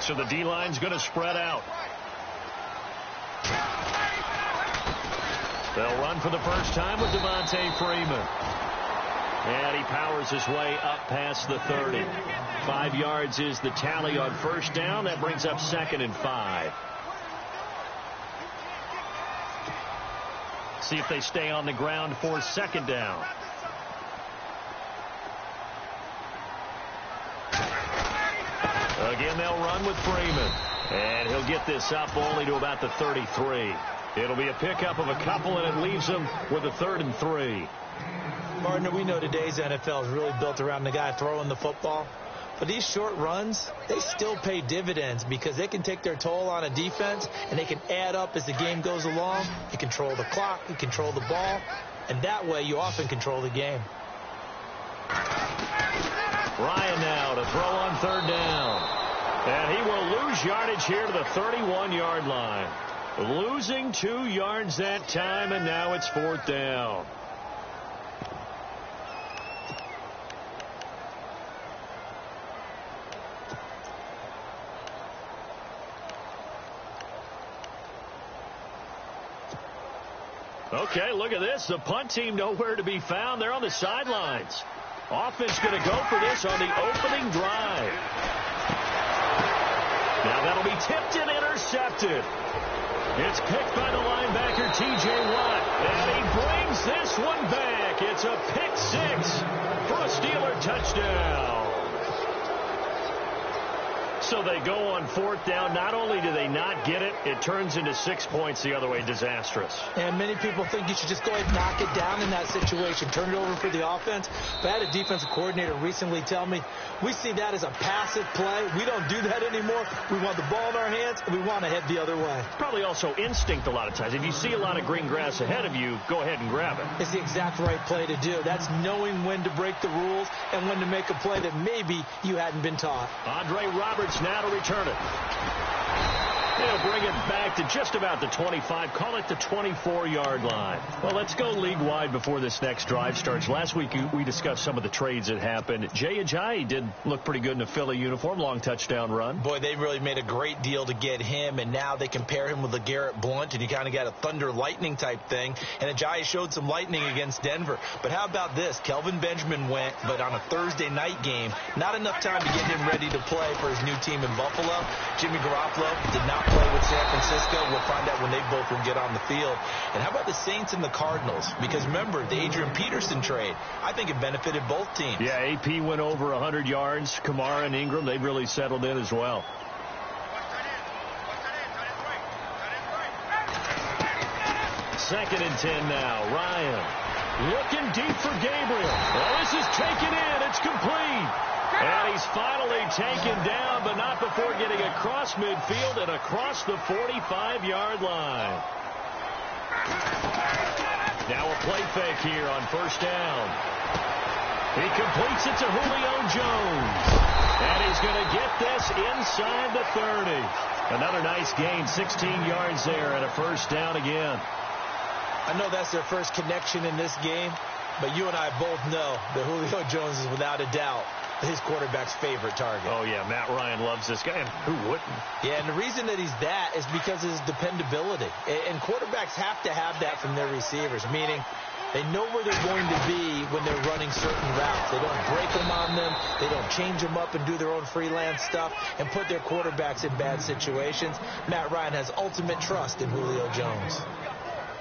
So the D-line's going to spread out. They'll run for the first time with Devontae Freeman. And he powers his way up past the 30. 5 yards is the tally on first down. That brings up 2nd and 5. See if they stay on the ground for 2nd down. Again, they'll run with Freeman. And he'll get this up only to about the 33. It'll be a pickup of a couple, and it leaves them with a 3rd and 3. Partner, we know today's NFL is really built around the guy throwing the football. But these short runs, they still pay dividends because they can take their toll on a defense, and they can add up as the game goes along. You control the clock, you control the ball, and that way you often control the game. Ryan now to throw on 3rd down. And he will lose yardage here to the 31-yard line. Losing 2 yards that time, and now it's 4th down. Okay, look at this. The punt team nowhere to be found. They're on the sidelines. Offense going to go for this on the opening drive. Now that'll be tipped and intercepted. It's picked by the linebacker, T.J. Watt. And he brings this one back. It's a pick 6 for a Steeler touchdown. So they go on 4th down. Not only do they not get it, it turns into 6 points the other way. Disastrous. And many people think you should just go ahead and knock it down in that situation. Turn it over for the offense. But I had a defensive coordinator recently tell me, we see that as a passive play. We don't do that anymore. We want the ball in our hands, and we want to head the other way. Probably also instinct a lot of times. If you see a lot of green grass ahead of you, go ahead and grab it. It's the exact right play to do. That's knowing when to break the rules and when to make a play that maybe you hadn't been taught. Andre Roberts now to return it. They'll bring it back to just about the 25. Call it the 24-yard line. Well, let's go league-wide before this next drive starts. Last week, we discussed some of the trades that happened. Jay Ajayi did look pretty good in a Philly uniform. Long touchdown run. Boy, they really made a great deal to get him, and now they compare him with LeGarrette Blount, and you kind of got a thunder-lightning type thing. And Ajayi showed some lightning against Denver. But how about this? Kelvin Benjamin went, but on a Thursday night game, not enough time to get him ready to play for his new team in Buffalo. Jimmy Garoppolo did not play with San Francisco. We'll find out when they both will get on the field. And how about the Saints and the Cardinals? Because remember, the Adrian Peterson trade, I think it benefited both teams. Yeah, AP went over 100 yards. Kamara and Ingram, they've really settled in as well. Second and 10 now. Ryan looking deep for Gabriel. Well, this is taken in. It's complete. And he's finally taken down, but not before getting across midfield and across the 45-yard line. Now a play fake here on first down. He completes it to Julio Jones. And he's going to get this inside the 30. Another nice gain, 16 yards there, and a first down again. I know that's their first connection in this game, but you and I both know that Julio Jones is without a doubt his quarterback's favorite target. Oh, yeah, Matt Ryan loves this guy, and who wouldn't? Yeah, and the reason that he's that is because of his dependability. And quarterbacks have to have that from their receivers, meaning they know where they're going to be when they're running certain routes. They don't break them on them. They don't change them up and do their own freelance stuff and put their quarterbacks in bad situations. Matt Ryan has ultimate trust in Julio Jones.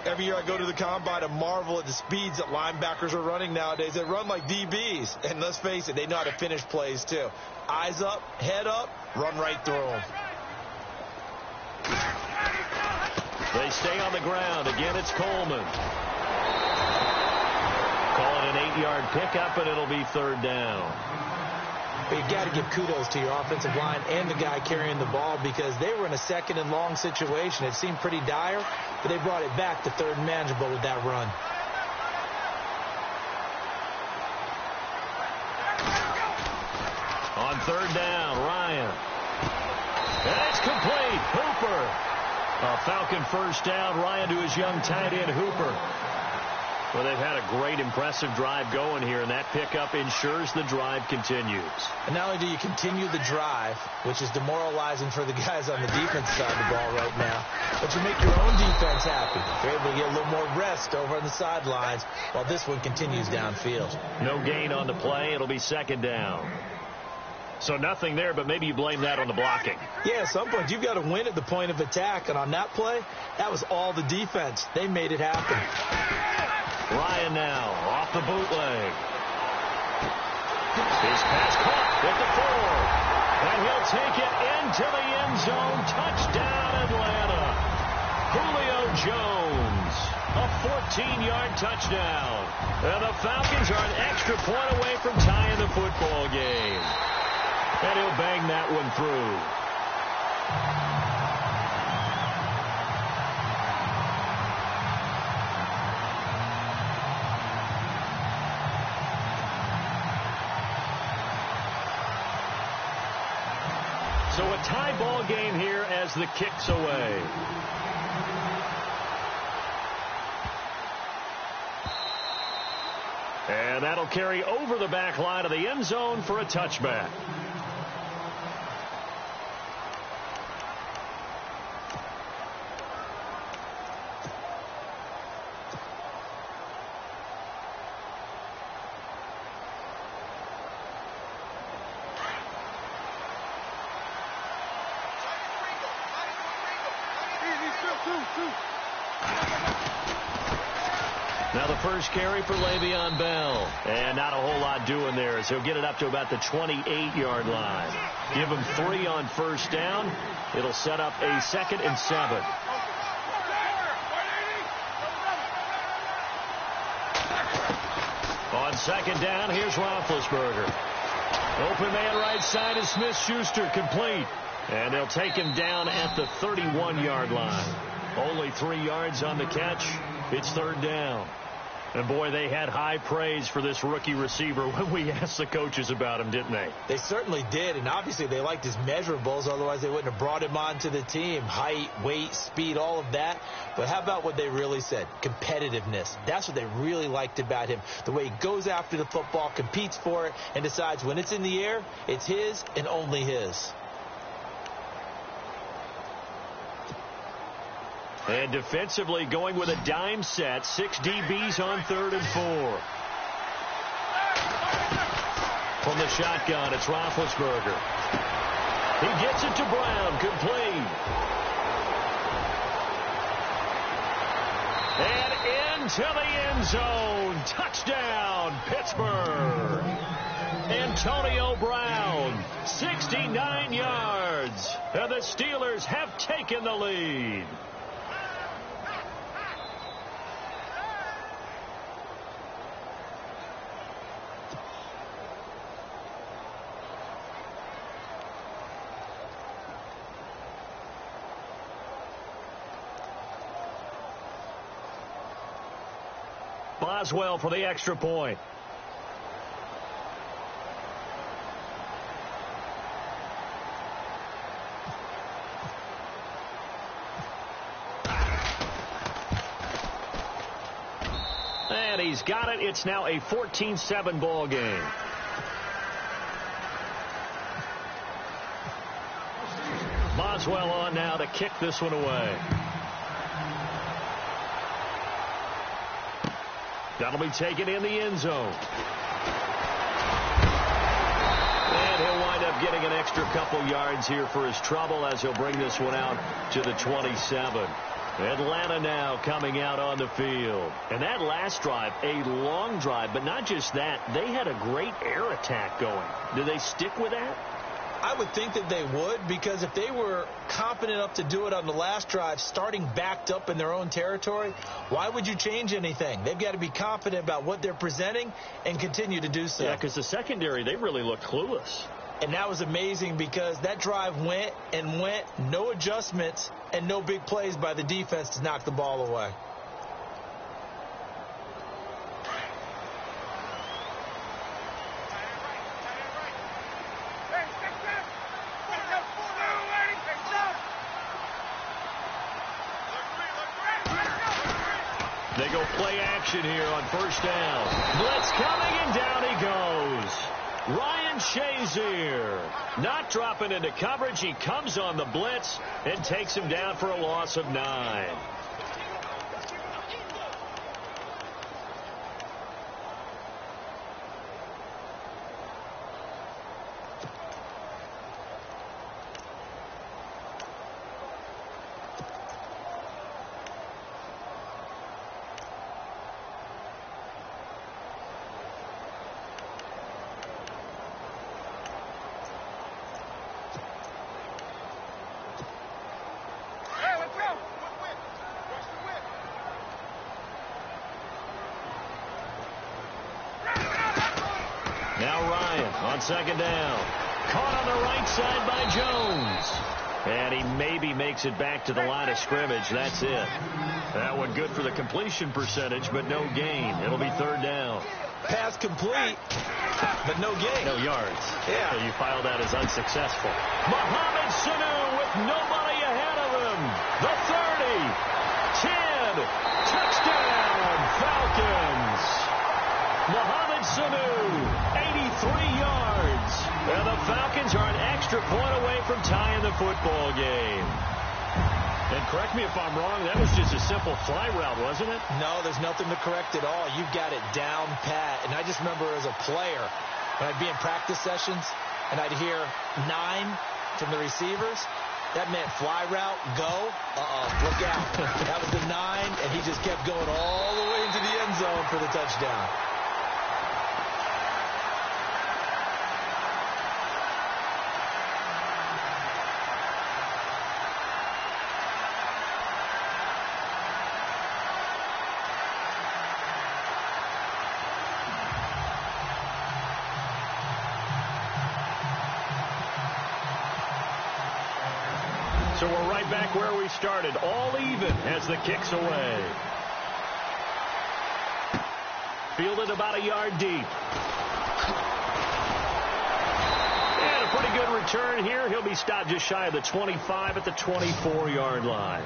Every year I go to the combine and marvel at the speeds that linebackers are running nowadays. They run like DBs. And let's face it, they know how to finish plays too. Eyes up, head up, run right through them. They stay on the ground. Again, it's Coleman. Call it an 8-yard pickup, and it'll be third down. But you got to give kudos to your offensive line and the guy carrying the ball because they were in a second and long situation. It seemed pretty dire, but they brought it back to third and manageable with that run. On third down, Ryan. And it's complete. Hooper. A Falcon first down. Ryan to his young tight end, Hooper. Well, they've had a great, impressive drive going here, and that pickup ensures the drive continues. And not only do you continue the drive, which is demoralizing for the guys on the defense side of the ball right now, but you make your own defense happy. You're able to get a little more rest over on the sidelines while this one continues downfield. No gain on the play. It'll be second down. So nothing there, but maybe you blame that on the blocking. Yeah, at some point you've got to win at the point of attack, and on that play, that was all the defense. They made it happen. Ryan now off the bootleg. His pass caught at the 4. And he'll take it into the end zone. Touchdown, Atlanta. Julio Jones. A 14-yard touchdown. And the Falcons are an extra point away from tying the football game. And he'll bang that one through. So a tie ball game here as the kick's away. And that'll carry over the back line of the end zone for a touchback. Now the first carry for Le'Veon Bell. And not a whole lot doing there, so he'll get it up to about the 28-yard line. Give him 3 on first down. It'll set up a 2nd and 7. On second down, here's Roethlisberger. Open man right side is Smith-Schuster, complete. And they'll take him down at the 31-yard line. Only 3 yards on the catch. It's third down. And, boy, they had high praise for this rookie receiver when we asked the coaches about him, didn't they? They certainly did, and obviously they liked his measurables. Otherwise, they wouldn't have brought him onto the team. Height, weight, speed, all of that. But how about what they really said? Competitiveness. That's what they really liked about him. The way he goes after the football, competes for it, and decides when it's in the air, it's his and only his. And defensively going with a dime set. 6 DBs on 3rd and 4. From the shotgun, it's Roethlisberger. He gets it to Brown, complete. And into the end zone. Touchdown, Pittsburgh. Antonio Brown, 69 yards. And the Steelers have taken the lead. Boswell for the extra point. And he's got it. It's now a 14-7 ball game. Boswell on now to kick this one away. That'll be taken in the end zone. And he'll wind up getting an extra couple yards here for his trouble as he'll bring this one out to the 27. Atlanta now coming out on the field. And that last drive, a long drive, but not just that. They had a great air attack going. Do they stick with that? I would think that they would, because if they were confident enough to do it on the last drive, starting backed up in their own territory, why would you change anything? They've got to be confident about what they're presenting and continue to do so. Yeah, because the secondary, they really looked clueless. And that was amazing because that drive went and went, no adjustments and no big plays by the defense to knock the ball away. They go play action here on first down. Blitz coming, and down he goes. Ryan Shazier not dropping into coverage. He comes on the blitz and takes him down for a loss of 9. Now Ryan on second down. Caught on the right side by Jones. And he maybe makes it back to the line of scrimmage. That's it. That one good for the completion percentage, but no gain. It'll be third down. Pass complete, but no gain. No yards. Yeah. So you file that as unsuccessful. Mohamed Sanu with nobody ahead of him. The 30. 10. Touchdown, Falcons. Mohamed Sanu, 83 yards. And the Falcons are an extra point away from tying the football game. And correct me if I'm wrong, that was just a simple fly route, wasn't it? No, there's nothing to correct at all. You've got it down pat. And I just remember as a player, when I'd be in practice sessions, and I'd hear 9 from the receivers, that meant fly route, go, look out. That was the 9, and he just kept going all the way into the end zone for the touchdown. So we're right back where we started, all even as the kick's away. Fielded about a yard deep. And a pretty good return here. He'll be stopped just shy of the 25 at the 24-yard line.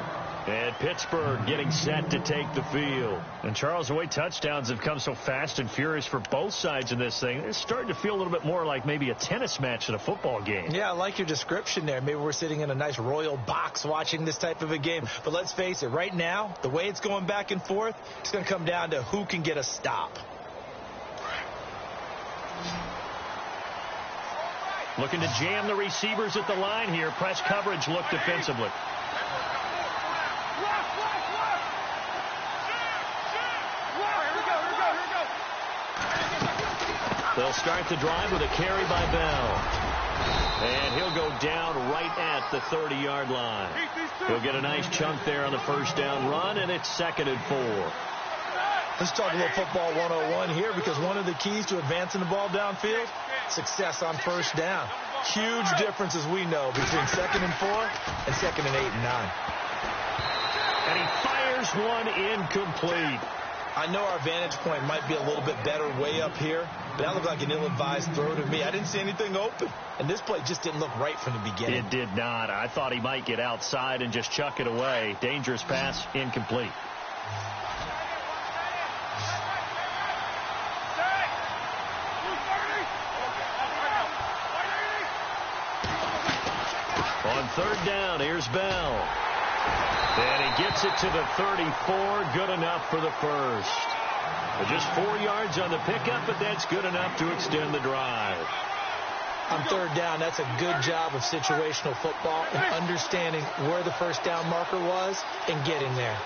And Pittsburgh getting set to take the field. And Charles, the way touchdowns have come so fast and furious for both sides in this thing, it's starting to feel a little bit more like maybe a tennis match than a football game. Yeah, I like your description there. Maybe we're sitting in a nice royal box watching this type of a game. But let's face it, right now, the way it's going back and forth, it's going to come down to who can get a stop. Looking to jam the receivers at the line here. Press coverage look defensively. They'll start the drive with a carry by Bell. And he'll go down right at the 30-yard line. He'll get a nice chunk there on the first down run, and it's 2nd and 4. Let's talk a little football 101 here, because one of the keys to advancing the ball downfield, success on first down. Huge difference, as we know, between 2nd and 4 and 2nd and 8 and 9. And he fires one incomplete. I know our vantage point might be a little bit better way up here, but that looked like an ill-advised throw to me. I didn't see anything open, and this play just didn't look right from the beginning. It did not. I thought he might get outside and just chuck it away. Dangerous pass, incomplete. On third down, here's Bell. And he gets it to the 34, good enough for the first. Just 4 yards on the pickup, but that's good enough to extend the drive. On third down, that's a good job of situational football and understanding where the first down marker was and getting there.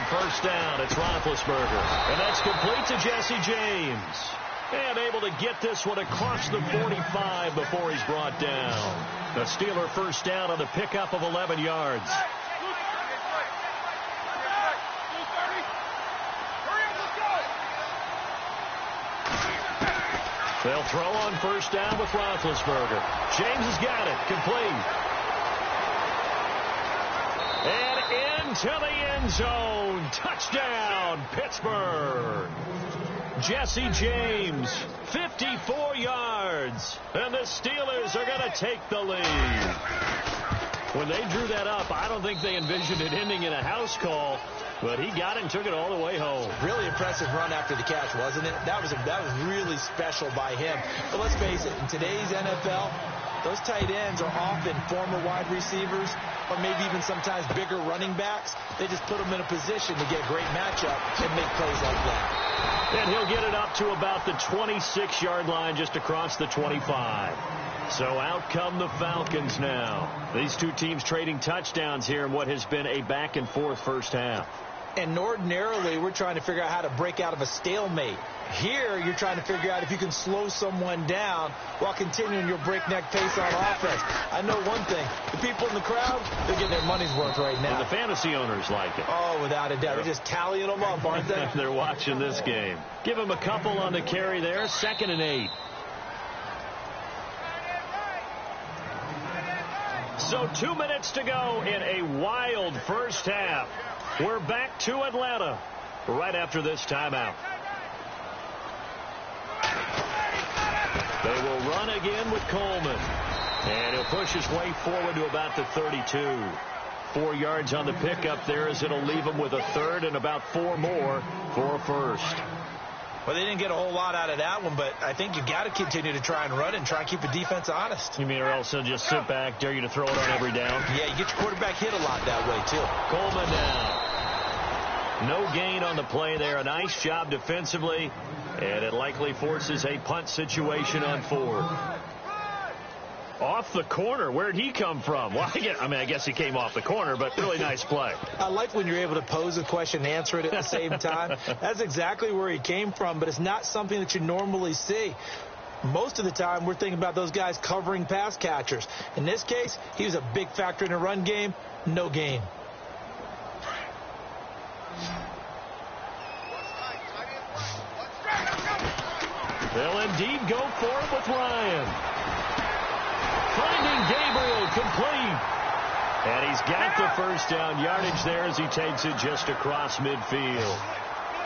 First down, it's Roethlisberger. And that's complete to Jesse James. And able to get this one across the 45 before he's brought down. The Steeler first down on the pickup of 11 yards. They'll throw on first down with Roethlisberger. James has got it. Complete. And into the end zone. Touchdown, Pittsburgh. Jesse James, 54 yards. And the Steelers are going to take the lead. When they drew that up, I don't think they envisioned it ending in a house call. But he got it and took it all the way home. Really impressive run after the catch, wasn't it? That was really special by him. But let's face it, in today's NFL, those tight ends are often former wide receivers or maybe even sometimes bigger running backs. They just put them in a position to get a great matchup and make plays like that. And he'll get it up to about the 26-yard line just across the 25. So out come the Falcons now. These two teams trading touchdowns here in what has been a back-and-forth first half. And ordinarily, we're trying to figure out how to break out of a stalemate. Here, you're trying to figure out if you can slow someone down while continuing your breakneck pace on offense. I know one thing. The people in the crowd, they're getting their money's worth right now. And the fantasy owners like it. Oh, without a doubt. They're just tallying them up, aren't they? They're watching this game. Give them a couple on the carry there. 2nd and 8. So 2 minutes to go in a wild first half. We're back to Atlanta right after this timeout. They will run again with Coleman. And he'll push his way forward to about the 32. 4 yards on the pickup there as it'll leave him with a third and about 4 more for a first. Well, they didn't get a whole lot out of that one, but I think you got to continue to try and run and try and keep the defense honest. You mean or else they'll just sit back, dare you to throw it on every down? Yeah, you get your quarterback hit a lot that way, too. Coleman now. No gain on the play there. A nice job defensively, and it likely forces a punt situation on 4th. Off the corner. Where'd he come from? Well, I guess he came off the corner, but really nice play. I like when you're able to pose a question and answer it at the same time. That's exactly where he came from, but it's not something that you normally see. Most of the time, we're thinking about those guys covering pass catchers. In this case, he was a big factor in the run game. No gain. They'll indeed go for it with Ryan. Finding Gabriel complete. And he's got the first down yardage there as he takes it just across midfield.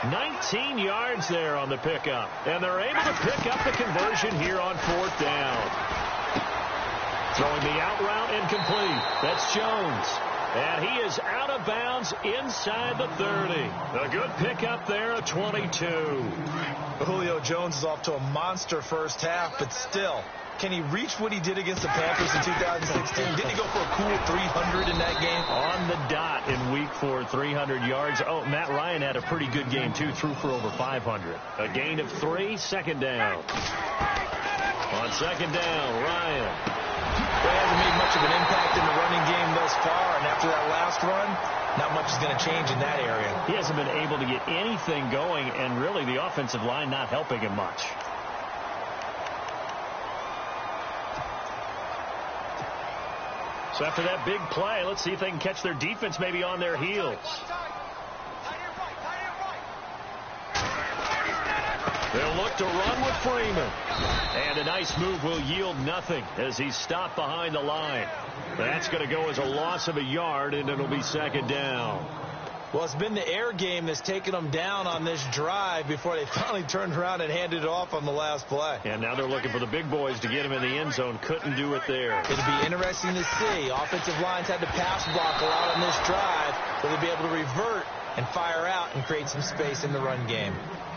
19 yards there on the pickup. And they're able to pick up the conversion here on 4th down. Throwing the out route incomplete. That's Jones. And he is out of bounds inside the 30. A good pickup there at 22. Julio Jones is off to a monster first half, but still, can he reach what he did against the Panthers in 2016? Didn't he go for a cool 300 in that game? On the dot in week 4, 300 yards. Oh, Matt Ryan had a pretty good game, too. Threw for over 500. A gain of 3, 2nd down. On 2nd down, Ryan. Well, he hasn't made much of an impact in the running game thus far, and after that last run, not much is going to change in that area. He hasn't been able to get anything going, and really the offensive line not helping him much. So after that big play, let's see if they can catch their defense maybe on their heels. They'll look to run with Freeman. And a nice move will yield nothing as he's stopped behind the line. That's going to go as a loss of a yard, and it'll be 2nd down. Well, it's been the air game that's taken them down on this drive before they finally turned around and handed it off on the last play. And now they're looking for the big boys to get him in the end zone. Couldn't do it there. It'll be interesting to see. Offensive lines had to pass block a lot on this drive, so they'll be able to revert and fire out and create some space in the run game.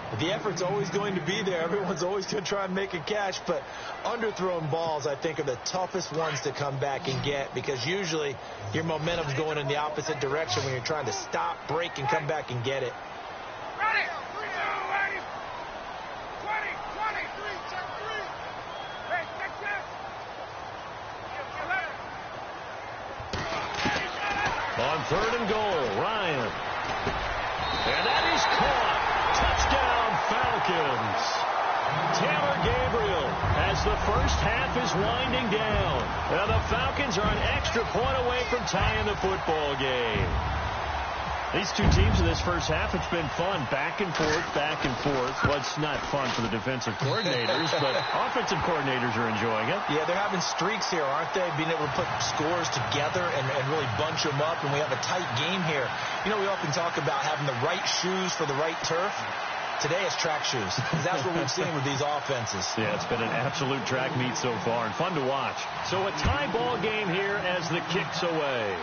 But the effort's always going to be there. Everyone's always going to try and make a catch, but underthrown balls, I think, are the toughest ones to come back and get because usually your momentum's going in the opposite direction when you're trying to stop, break, and come back and get it. Ready. On 3rd and goal, Ryan. And that is caught. Touchdown, Falcons. Taylor Gabriel as the first half is winding down. And the Falcons are an extra point away from tying the football game. These two teams in this first half, it's been fun. Back and forth, back and forth. Well, it's not fun for the defensive coordinators, but offensive coordinators are enjoying it. Yeah, they're having streaks here, aren't they? Being able to put scores together and really bunch them up, and we have a tight game here. You know, we often talk about having the right shoes for the right turf. Today it's track shoes. That's what we've seen with these offenses. Yeah, it's been an absolute track meet so far and fun to watch. So a tie ball game here as the kick's away.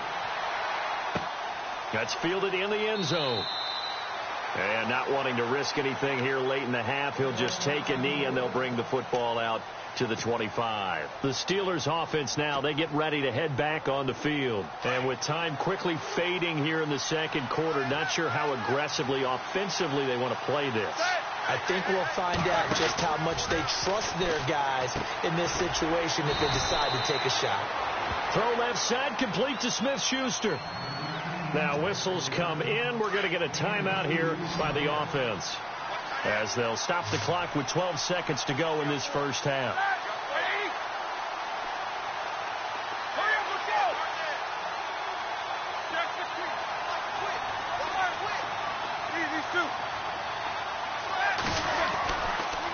That's fielded in the end zone. And not wanting to risk anything here late in the half, he'll just take a knee and they'll bring the football out to the 25. The Steelers offense now, they get ready to head back on the field. And with time quickly fading here in the second quarter, not sure how aggressively, offensively they want to play this. I think we'll find out just how much they trust their guys in this situation if they decide to take a shot. Throw left side, complete to Smith-Schuster. Now whistles come in. We're going to get a timeout here by the offense as they'll stop the clock with 12 seconds to go in this first half.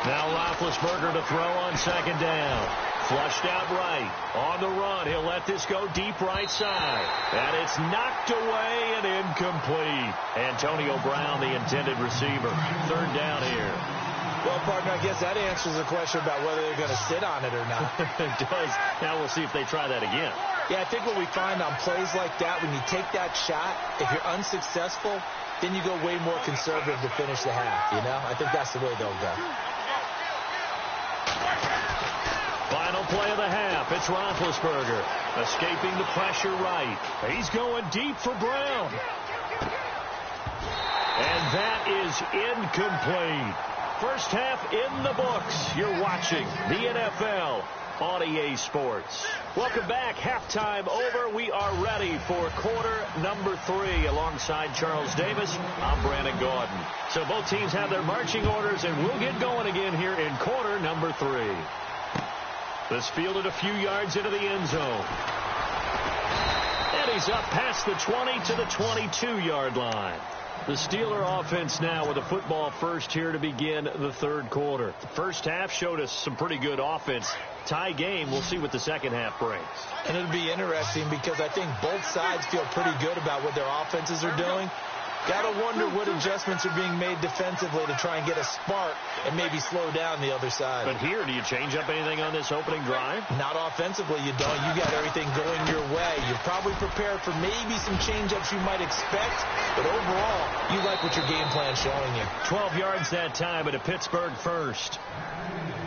Now Roethlisberger to throw on second down. Flushed out right. On the run, he'll let this go deep right side. And it's knocked away and incomplete. Antonio Brown, the intended receiver. Third down here. Well, partner, I guess that answers the question about whether they're going to sit on it or not. It does. Now we'll see if they try that again. Yeah, I think what we find on plays like that, when you take that shot, if you're unsuccessful, then you go way more conservative to finish the half, you know? I think that's the way they'll go. Final play of the half. It's Roethlisberger escaping the pressure right. He's going deep for Brown. And that is incomplete. First half in the books. You're watching the NFL on EA Sports. Welcome back. Halftime over. We are ready for quarter number 3. Alongside Charles Davis, I'm Brandon Gordon. So both teams have their marching orders, and we'll get going again here in quarter number 3. This fielded a few yards into the end zone. And he's up past the 20 to the 22-yard line. The Steeler offense now with a football first here to begin the third quarter. The first half showed us some pretty good offense. Tie game. We'll see what the second half brings. And it'll be interesting because I think both sides feel pretty good about what their offenses are doing. Got to wonder what adjustments are being made defensively to try and get a spark and maybe slow down the other side. But here, do you change up anything on this opening drive? Not offensively, you don't. You got everything going your way. You're probably prepared for maybe some change-ups you might expect, but overall, you like what your game plan's showing you. 12 yards that time at a Pittsburgh first.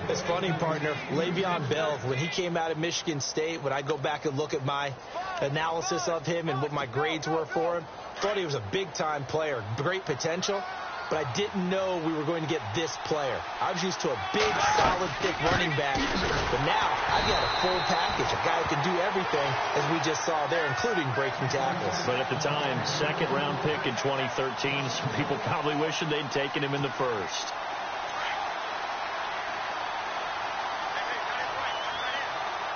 It's funny, partner. Le'Veon Bell, when he came out of Michigan State, when I go back and look at my analysis of him and what my grades were for him, thought he was a big-time player, great potential, but I didn't know we were going to get this player. I was used to a big, solid, thick running back, but now I've got a full package, a guy who can do everything, as we just saw there, including breaking tackles. But at the time, second-round pick in 2013, some people probably wishing they'd taken him in the first.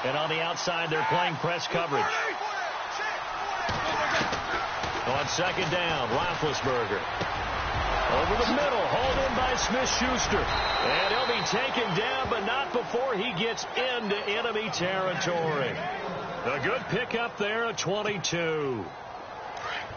And on the outside, they're playing press coverage. On second down, Roethlisberger. Over the middle, hauled in by Smith-Schuster. And he'll be taken down, but not before he gets into enemy territory. A good pickup there at 22.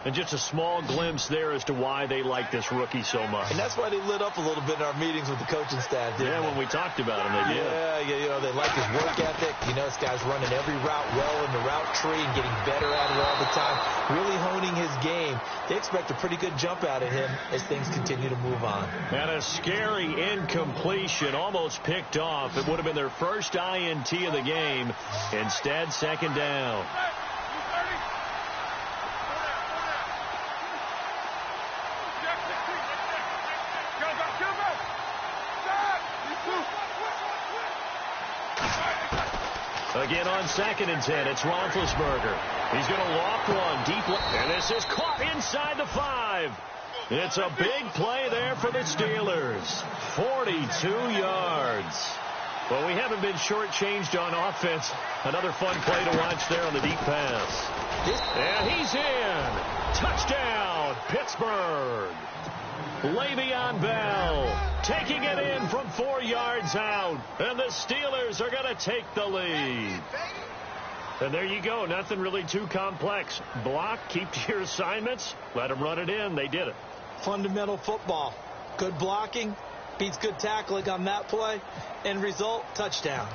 And just a small glimpse there as to why they like this rookie so much. And that's why they lit up a little bit in our meetings with the coaching staff. Yeah, when we talked about him, they did. Yeah, you know, they like his work ethic. You know, this guy's running every route well in the route tree and getting better at it all the time, really honing his game. They expect a pretty good jump out of him as things continue to move on. And a scary incompletion, almost picked off. It would have been their first INT of the game. Instead, second down. Again on second and 10, it's Roethlisberger. He's going to loft one deep, and this is caught inside the 5. It's a big play there for the Steelers. 42 yards. Well, we haven't been shortchanged on offense. Another fun play to watch there on the deep pass. And he's in. Touchdown, Pittsburgh. Le'Veon Bell taking it in from 4 yards out. And the Steelers are going to take the lead. And there you go. Nothing really too complex. Block, keep to your assignments, let them run it in. They did it. Fundamental football. Good blocking beats good tackling on that play. End result, touchdown.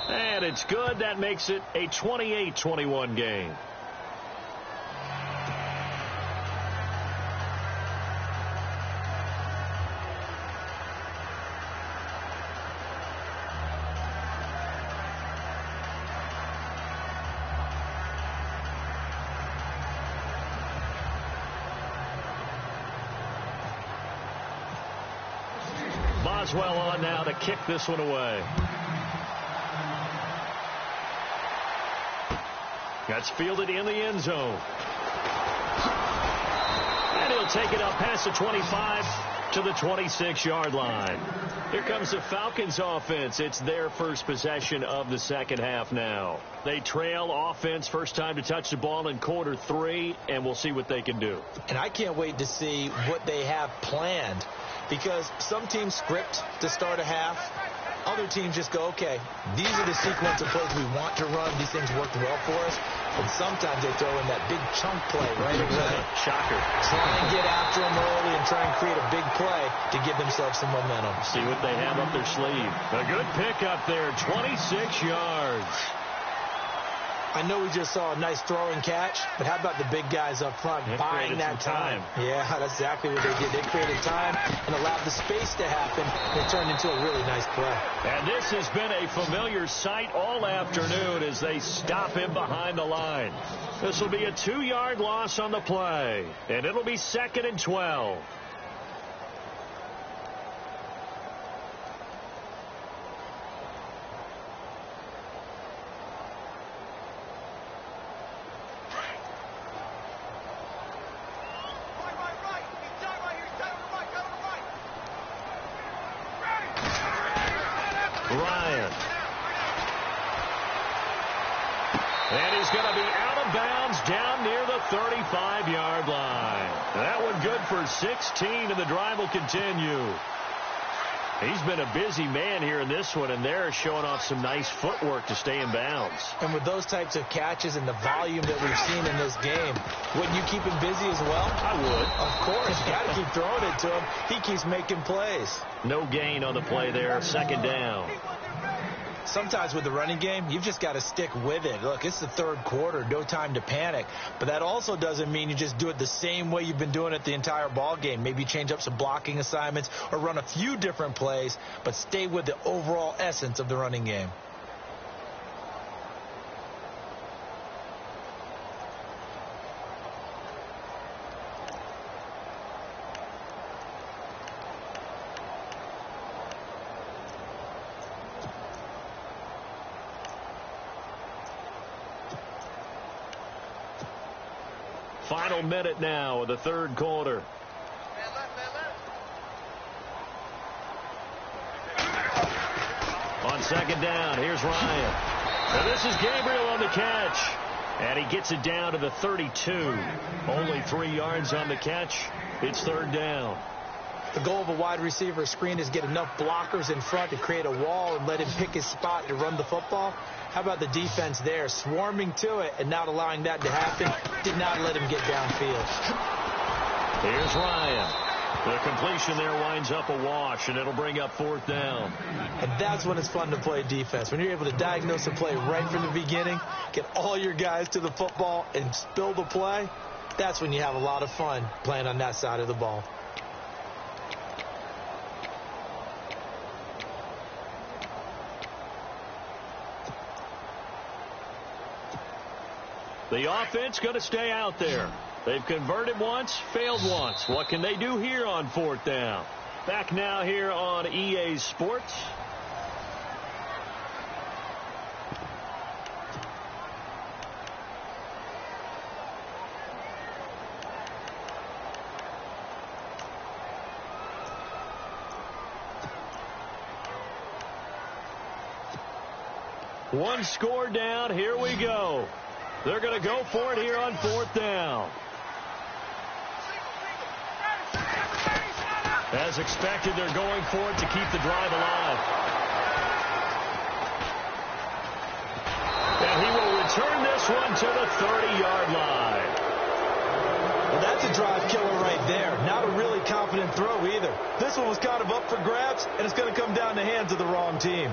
And it's good. That makes it a 28-21 game. Boswell on now to kick this one away. That's fielded in the end zone. And he'll take it up past the 25 to the 26-yard line. Here comes the Falcons offense. It's their first possession of the second half now. They trail offense, first time to touch the ball in quarter 3, and we'll see what they can do. And I can't wait to see what they have planned, because some teams script to start a half. Other teams just go, okay, these are the sequence of plays we want to run. These things worked well for us. And sometimes they throw in that big chunk play right away. Shocker. Try and get after them early and try and create a big play to give themselves some momentum. See what they have up their sleeve. A good pickup there, 26 yards. I know we just saw a nice throw and catch, but how about the big guys up front buying that time? Yeah, that's exactly what they did. They created time and allowed the space to happen, and it turned into a really nice play. And this has been a familiar sight all afternoon as they stop him behind the line. This will be a 2-yard loss on the play, and it'll be 2nd and 12. Ryan. And he's going to be out of bounds down near the 35-yard line. That one good for 16, and the drive will continue. He's been a busy man here in this one, and they're showing off some nice footwork to stay in bounds. And with those types of catches and the volume that we've seen in this game, wouldn't you keep him busy as well? I would. Of course. You got to keep throwing it to him. He keeps making plays. No gain on the play there. 2nd down. Sometimes with the running game, you've just got to stick with it. Look, it's the 3rd quarter, no time to panic. But that also doesn't mean you just do it the same way you've been doing it the entire ball game. Maybe change up some blocking assignments or run a few different plays, but stay with the overall essence of the running game. Final minute now of the 3rd quarter. On 2nd down, here's Ryan. And this is Gabriel on the catch. And he gets it down to the 32. Only 3 yards on the catch. It's 3rd down. The goal of a wide receiver screen is get enough blockers in front to create a wall and let him pick his spot to run the football. How about the defense there, swarming to it and not allowing that to happen? Did not let him get downfield. Here's Ryan. The completion there winds up a wash, and it'll bring up 4th down. And that's when it's fun to play defense. When you're able to diagnose a play right from the beginning, get all your guys to the football and spill the play, that's when you have a lot of fun playing on that side of the ball. The offense going to stay out there. They've converted once, failed once. What can they do here on 4th down? Back now here on EA Sports. One score down. Here we go. They're going to go for it here on 4th down. As expected, they're going for it to keep the drive alive. And he will return this one to the 30-yard line. Well, that's a drive killer right there. Not a really confident throw either. This one was kind of up for grabs, and it's going to come down the hands of the wrong team.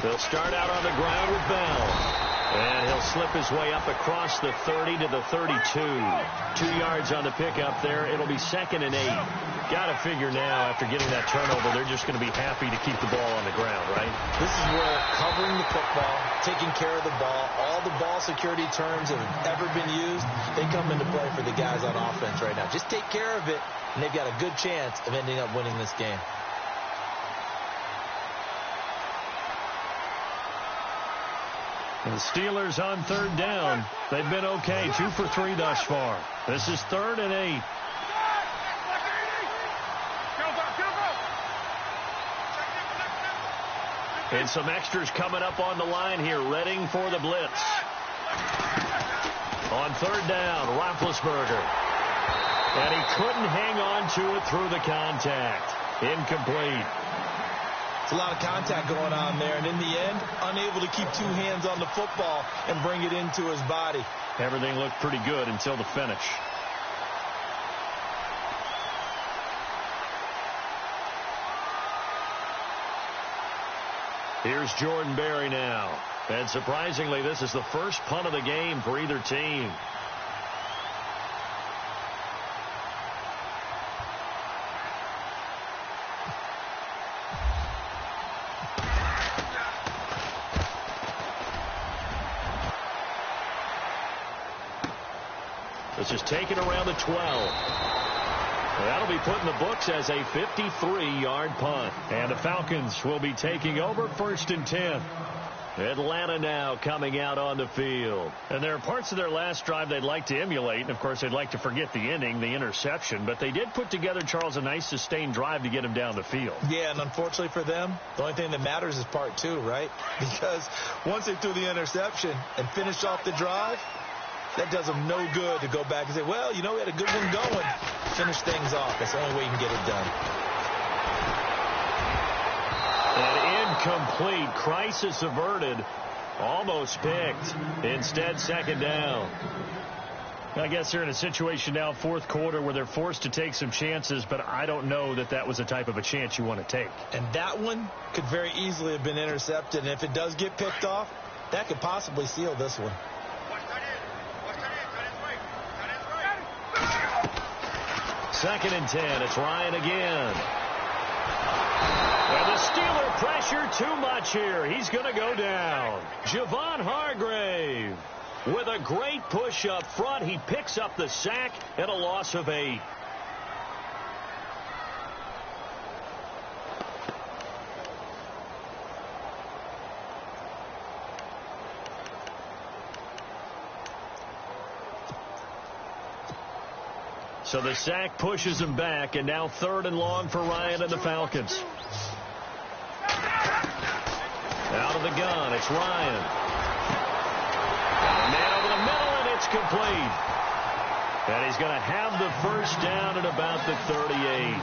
They'll start out on the ground with Bell. And he'll slip his way up across the 30 to the 32. 2 yards on the pickup there. It'll be 2nd and 8. Got to figure now, after getting that turnover, they're just going to be happy to keep the ball on the ground, right? This is where covering the football, taking care of the ball, all the ball security terms that have ever been used, they come into play for the guys on offense right now. Just take care of it, and they've got a good chance of ending up winning this game. The Steelers on 3rd down. They've been okay. 2 for 3 thus far. This is 3rd and 8. And some extras coming up on the line here, readying for the blitz. On 3rd down, Roethlisberger. And he couldn't hang on to it through the contact. Incomplete. It's a lot of contact going on there, and in the end, unable to keep 2 hands on the football and bring it into his body. Everything looked pretty good until the finish. Here's Jordan Berry now. And surprisingly, this is the first punt of the game for either team. This is taken around the 12. That'll be put in the books as a 53-yard punt. And the Falcons will be taking over 1st and 10. Atlanta now coming out on the field. And there are parts of their last drive they'd like to emulate. And, of course, they'd like to forget the ending, the interception. But they did put together, Charles, a nice sustained drive to get him down the field. Yeah, and unfortunately for them, the only thing that matters is part 2, right? Because once they threw the interception and finished off the drive, that does them no good to go back and say, well, you know, we had a good one going. Finish things off. That's the only way you can get it done. An incomplete. Crisis averted. Almost picked. Instead, 2nd down. I guess they're in a situation now, 4th quarter, where they're forced to take some chances, but I don't know that that was the type of a chance you want to take. And that one could very easily have been intercepted. And if it does get picked off, that could possibly seal this one. 2nd and 10. It's Ryan again. And the Steeler pressure too much here. He's going to go down. Javon Hargrave with a great push up front. He picks up the sack and a loss of 8. So the sack pushes him back, and now 3rd and long for Ryan and the Falcons. Out of the gun, it's Ryan. Man over the middle, and it's complete. And he's going to have the 1st down at about the 38.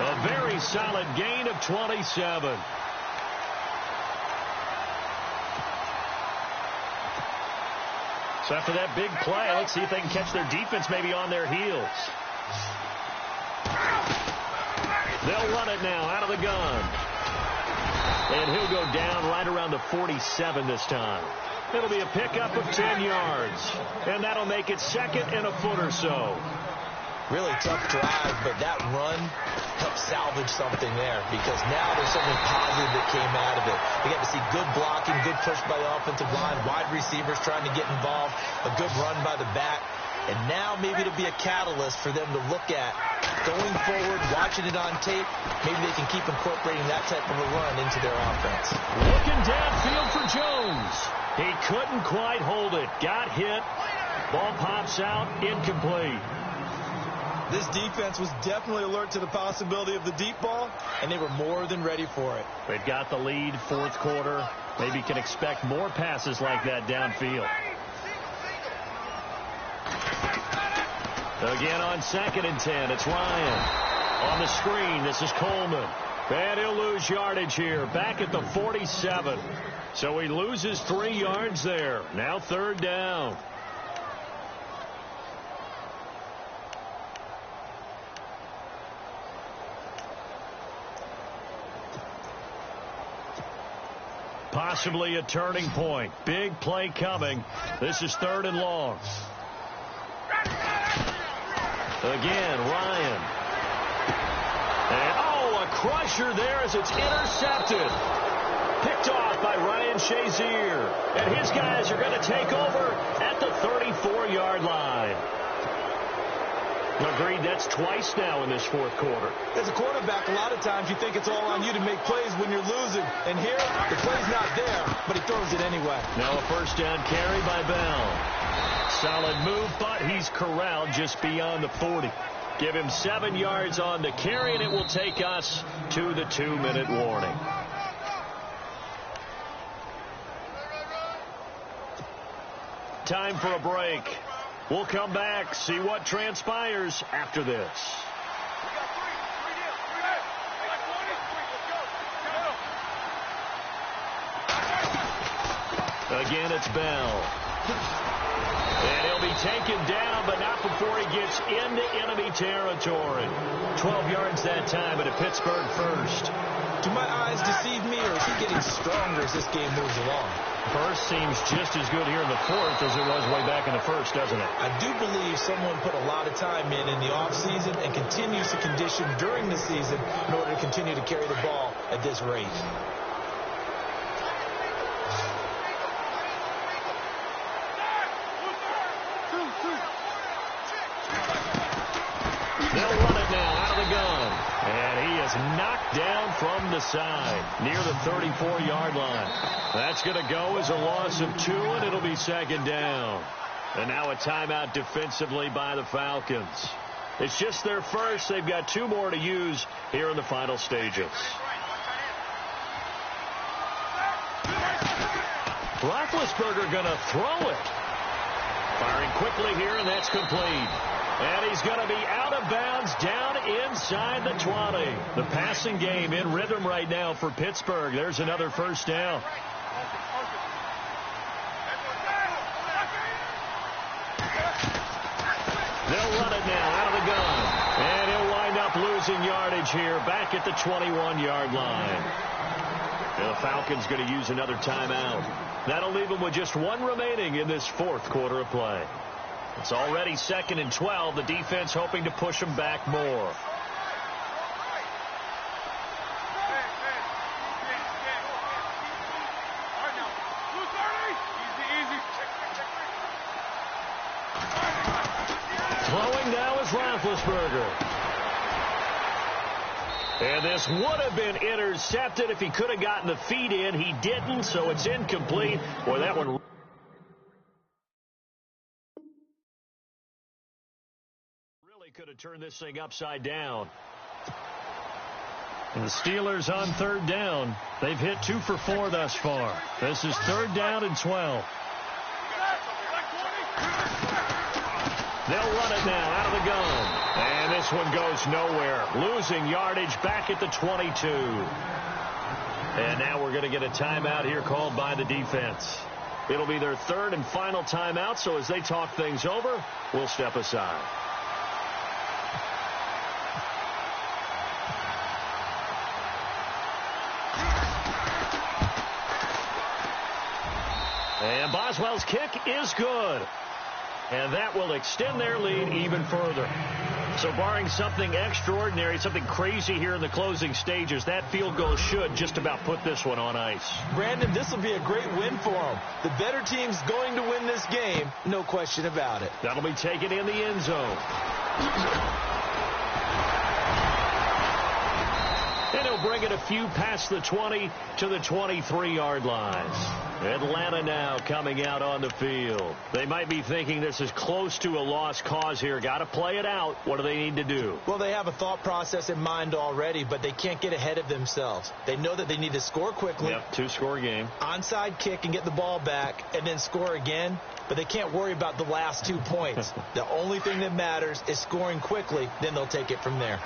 A very solid gain of 27. So after that big play, let's see if they can catch their defense maybe on their heels. They'll run it now out of the gun. And he'll go down right around the 47 this time. It'll be a pickup of 10 yards. And that'll make it 2nd and a foot or so. Really tough drive, but that run helped salvage something there, because now there's something positive that came out of it. They got to see good blocking, good push by the offensive line, wide receivers trying to get involved, a good run by the back. And now maybe it'll be a catalyst for them to look at going forward, watching it on tape, maybe they can keep incorporating that type of a run into their offense. Looking downfield for Jones. He couldn't quite hold it. Got hit. Ball pops out. Incomplete. This defense was definitely alert to the possibility of the deep ball, and they were more than ready for it. They've got the lead, fourth quarter. Maybe can expect more passes like that downfield. Again on 2nd and 10, it's Ryan. On the screen, this is Coleman. And he'll lose yardage here, back at the 47. So he loses 3 yards there. Now 3rd down. Possibly a turning point. Big play coming. This is 3rd and long. Again, Ryan. And, a crusher there as it's intercepted. Picked off by Ryan Shazier. And his guys are going to take over at the 34-yard line. Agreed, that's twice now in this fourth quarter. As a quarterback, a lot of times you think it's all on you to make plays when you're losing. And here, the play's not there, but he throws it anyway. Now a first down carry by Bell. Solid move, but he's corralled just beyond the 40. Give him 7 yards on the carry, and it will take us to the 2-minute warning. Time for a break. We'll come back, see what transpires after this. Again, it's Bell. And he'll be taken down, but not before he gets into enemy territory. 12 yards that time, but a Pittsburgh first. Do my eyes deceive me, or is he getting stronger as this game moves along? First seems just as good here in the fourth as it was way back in the first, doesn't it? I do believe someone put a lot of time in the offseason and continues to condition during the season in order to continue to carry the ball at this rate. They'll run it now out of the gun. And he is knocked down from the side near the 34-yard line. That's going to go as a loss of 2, and it'll be 2nd down. And now a timeout defensively by the Falcons. It's just their first. They've got 2 more to use here in the final stages. Roethlisberger going to throw it. Firing quickly here, and that's complete. And he's going to be out of bounds down inside the 20. The passing game in rhythm right now for Pittsburgh. There's another first down. They'll run it now out of the gun. And he'll wind up losing yardage here back at the 21-yard line. And the Falcons going to use another timeout. That'll leave them with just 1 remaining in this fourth quarter of play. It's already 2nd and 12. The defense hoping to push them back more. Throwing now is Roethlisberger. And this would have been intercepted if he could have gotten the feet in. He didn't, so it's incomplete. Boy, that one could have turned this thing upside down. And the Steelers on 3rd down. They've hit 2 for 4 thus far. This is 3rd down and 12. They'll run it now out of the gun. And this one goes nowhere. Losing yardage back at the 22. And now we're going to get a timeout here called by the defense. It'll be their 3rd and final timeout, so as they talk things over, we'll step aside. And Boswell's kick is good. And that will extend their lead even further. So barring something extraordinary, something crazy here in the closing stages, that field goal should just about put this one on ice. Brandon, this will be a great win for them. The better team's going to win this game, no question about it. That'll be taken in the end zone. And he'll bring it a few past the 20 to the 23-yard line. Atlanta now coming out on the field. They might be thinking this is close to a lost cause here. Got to play it out. What do they need to do? Well, they have a thought process in mind already, but they can't get ahead of themselves. They know that they need to score quickly. Yep, two-score game. Onside kick and get the ball back and then score again. But they can't worry about the last 2 points. The only thing that matters is scoring quickly. Then they'll take it from there.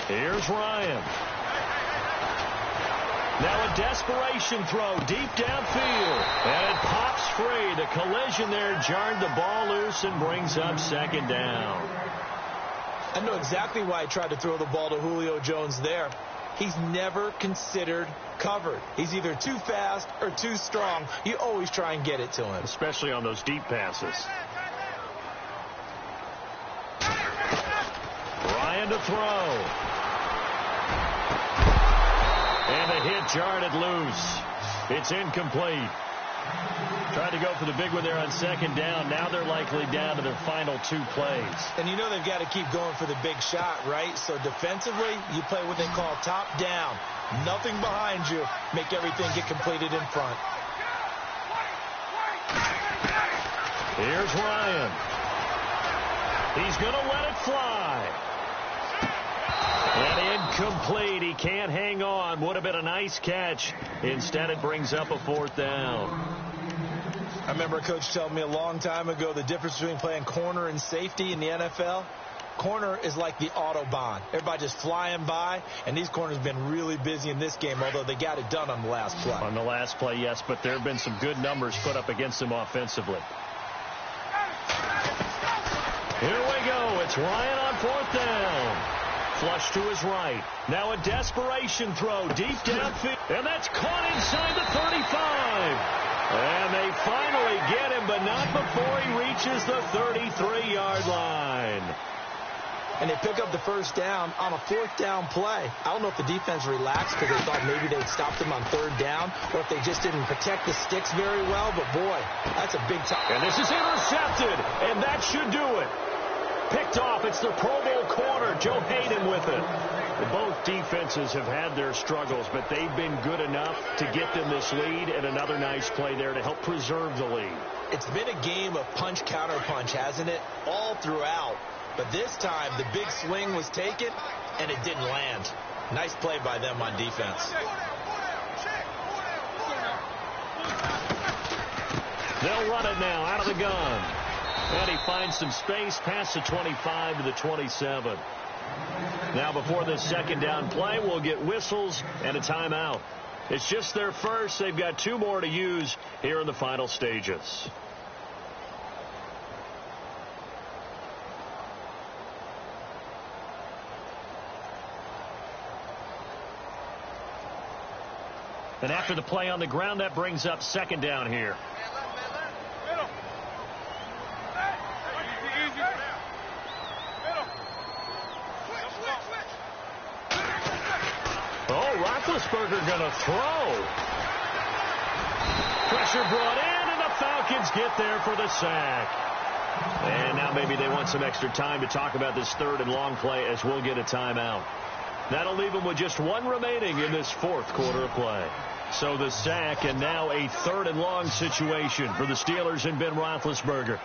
Here's Ryan. Now a desperation throw deep downfield. And it pops free. The collision there jarred the ball loose and brings up second down. I know exactly why I tried to throw the ball to Julio Jones there. He's never considered covered. He's either too fast or too strong. You always try and get it to him. Especially on those deep passes. Ryan to throw. And the hit jarred it loose. It's incomplete. Tried to go for the big one there on second down. Now they're likely down to their final 2 plays. And you know they've got to keep going for the big shot, right? So defensively, you play what they call top down. Nothing behind you. Make everything get completed in front. Here's Ryan. He's going to let it fly. And incomplete. He can't hang on. Would have been a nice catch. Instead, it brings up a 4th down. I remember a coach telling me a long time ago the difference between playing corner and safety in the NFL. Corner is like the Autobahn. Everybody just flying by, and these corners have been really busy in this game, although they got it done on the last play. On the last play, yes, but there have been some good numbers put up against them offensively. Here we go. It's Ryan on 4th down. Flush to his right. Now a desperation throw deep downfield. And that's caught inside the 35. And they finally get him, but not before he reaches the 33-yard line. And they pick up the first down on a 4th down play. I don't know if the defense relaxed because they thought maybe they'd stop them on 3rd down, or if they just didn't protect the sticks very well. But, boy, that's a big time. And this is intercepted, and that should do it. Picked off. It's the Pro Bowl corner, Joe Hayden, with it. Both defenses have had their struggles, but they've been good enough to get them this lead, and another nice play there to help preserve the lead. It's been a game of punch-counter-punch, hasn't it? All throughout. But this time, the big swing was taken, and it didn't land. Nice play by them on defense. They'll run it now out of the gun. And he finds some space past the 25 to the 27. Now before this second down play, we'll get whistles and a timeout. It's just their first. They've got 2 more to use here in the final stages. And after the play on the ground, that brings up second down here. Roethlisberger going to throw. Pressure brought in, and the Falcons get there for the sack. And now maybe they want some extra time to talk about this 3rd and long play as we'll get a timeout. That'll leave them with just 1 remaining in this 4th quarter of play. So the sack, and now a 3rd and long situation for the Steelers and Ben Roethlisberger.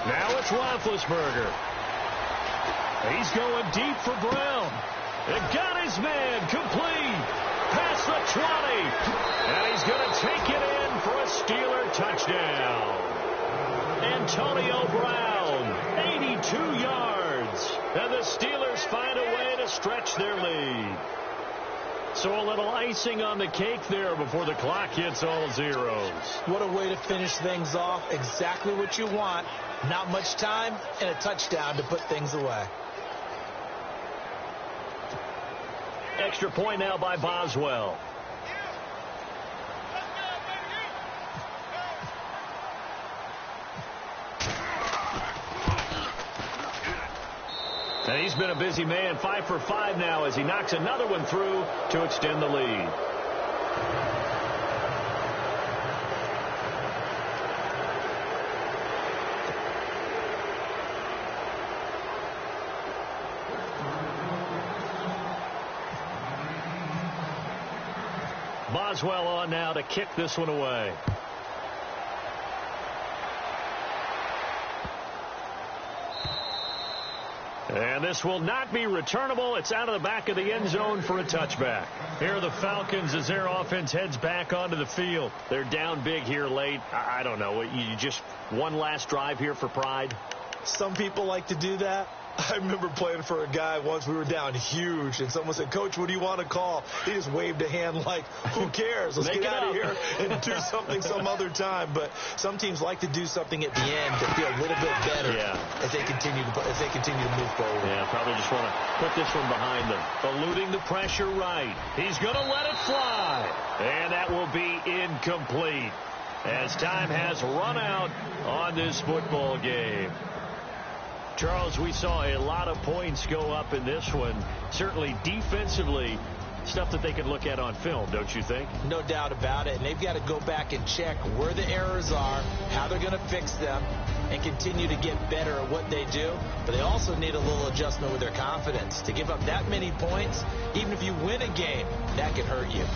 Now it's Roethlisberger. He's going deep for Brown. And got his man complete. Past the 20. And he's going to take it in for a Steeler touchdown. Antonio Brown, 82 yards. And the Steelers find a way to stretch their lead. So a little icing on the cake there before the clock hits all zeros. What a way to finish things off. Exactly what you want. Not much time and a touchdown to put things away. Extra point now by Boswell. And he's been a busy man, 5 for 5 now as he knocks another one through to extend the lead. Boswell on now to kick this one away. And this will not be returnable. It's out of the back of the end zone for a touchback. Here are the Falcons as their offense heads back onto the field. They're down big here late. I don't know. You just one last drive here for pride? Some people like to do that. I remember playing for a guy once. We were down huge, and someone said, "Coach, what do you want to call?" He just waved a hand like, who cares? Let's get out of here and do something some other time. But some teams like to do something at the end to feel a little bit better as they continue to move forward. Yeah, probably just want to put this one behind them. Eluding the pressure right. He's going to let it fly. And that will be incomplete as time has run out on this football game. Charles, we saw a lot of points go up in this one. Certainly defensively, stuff that they can look at on film, don't you think? No doubt about it. And they've got to go back and check where the errors are, how they're going to fix them, and continue to get better at what they do. But they also need a little adjustment with their confidence. To give up that many points, even if you win a game, that can hurt you.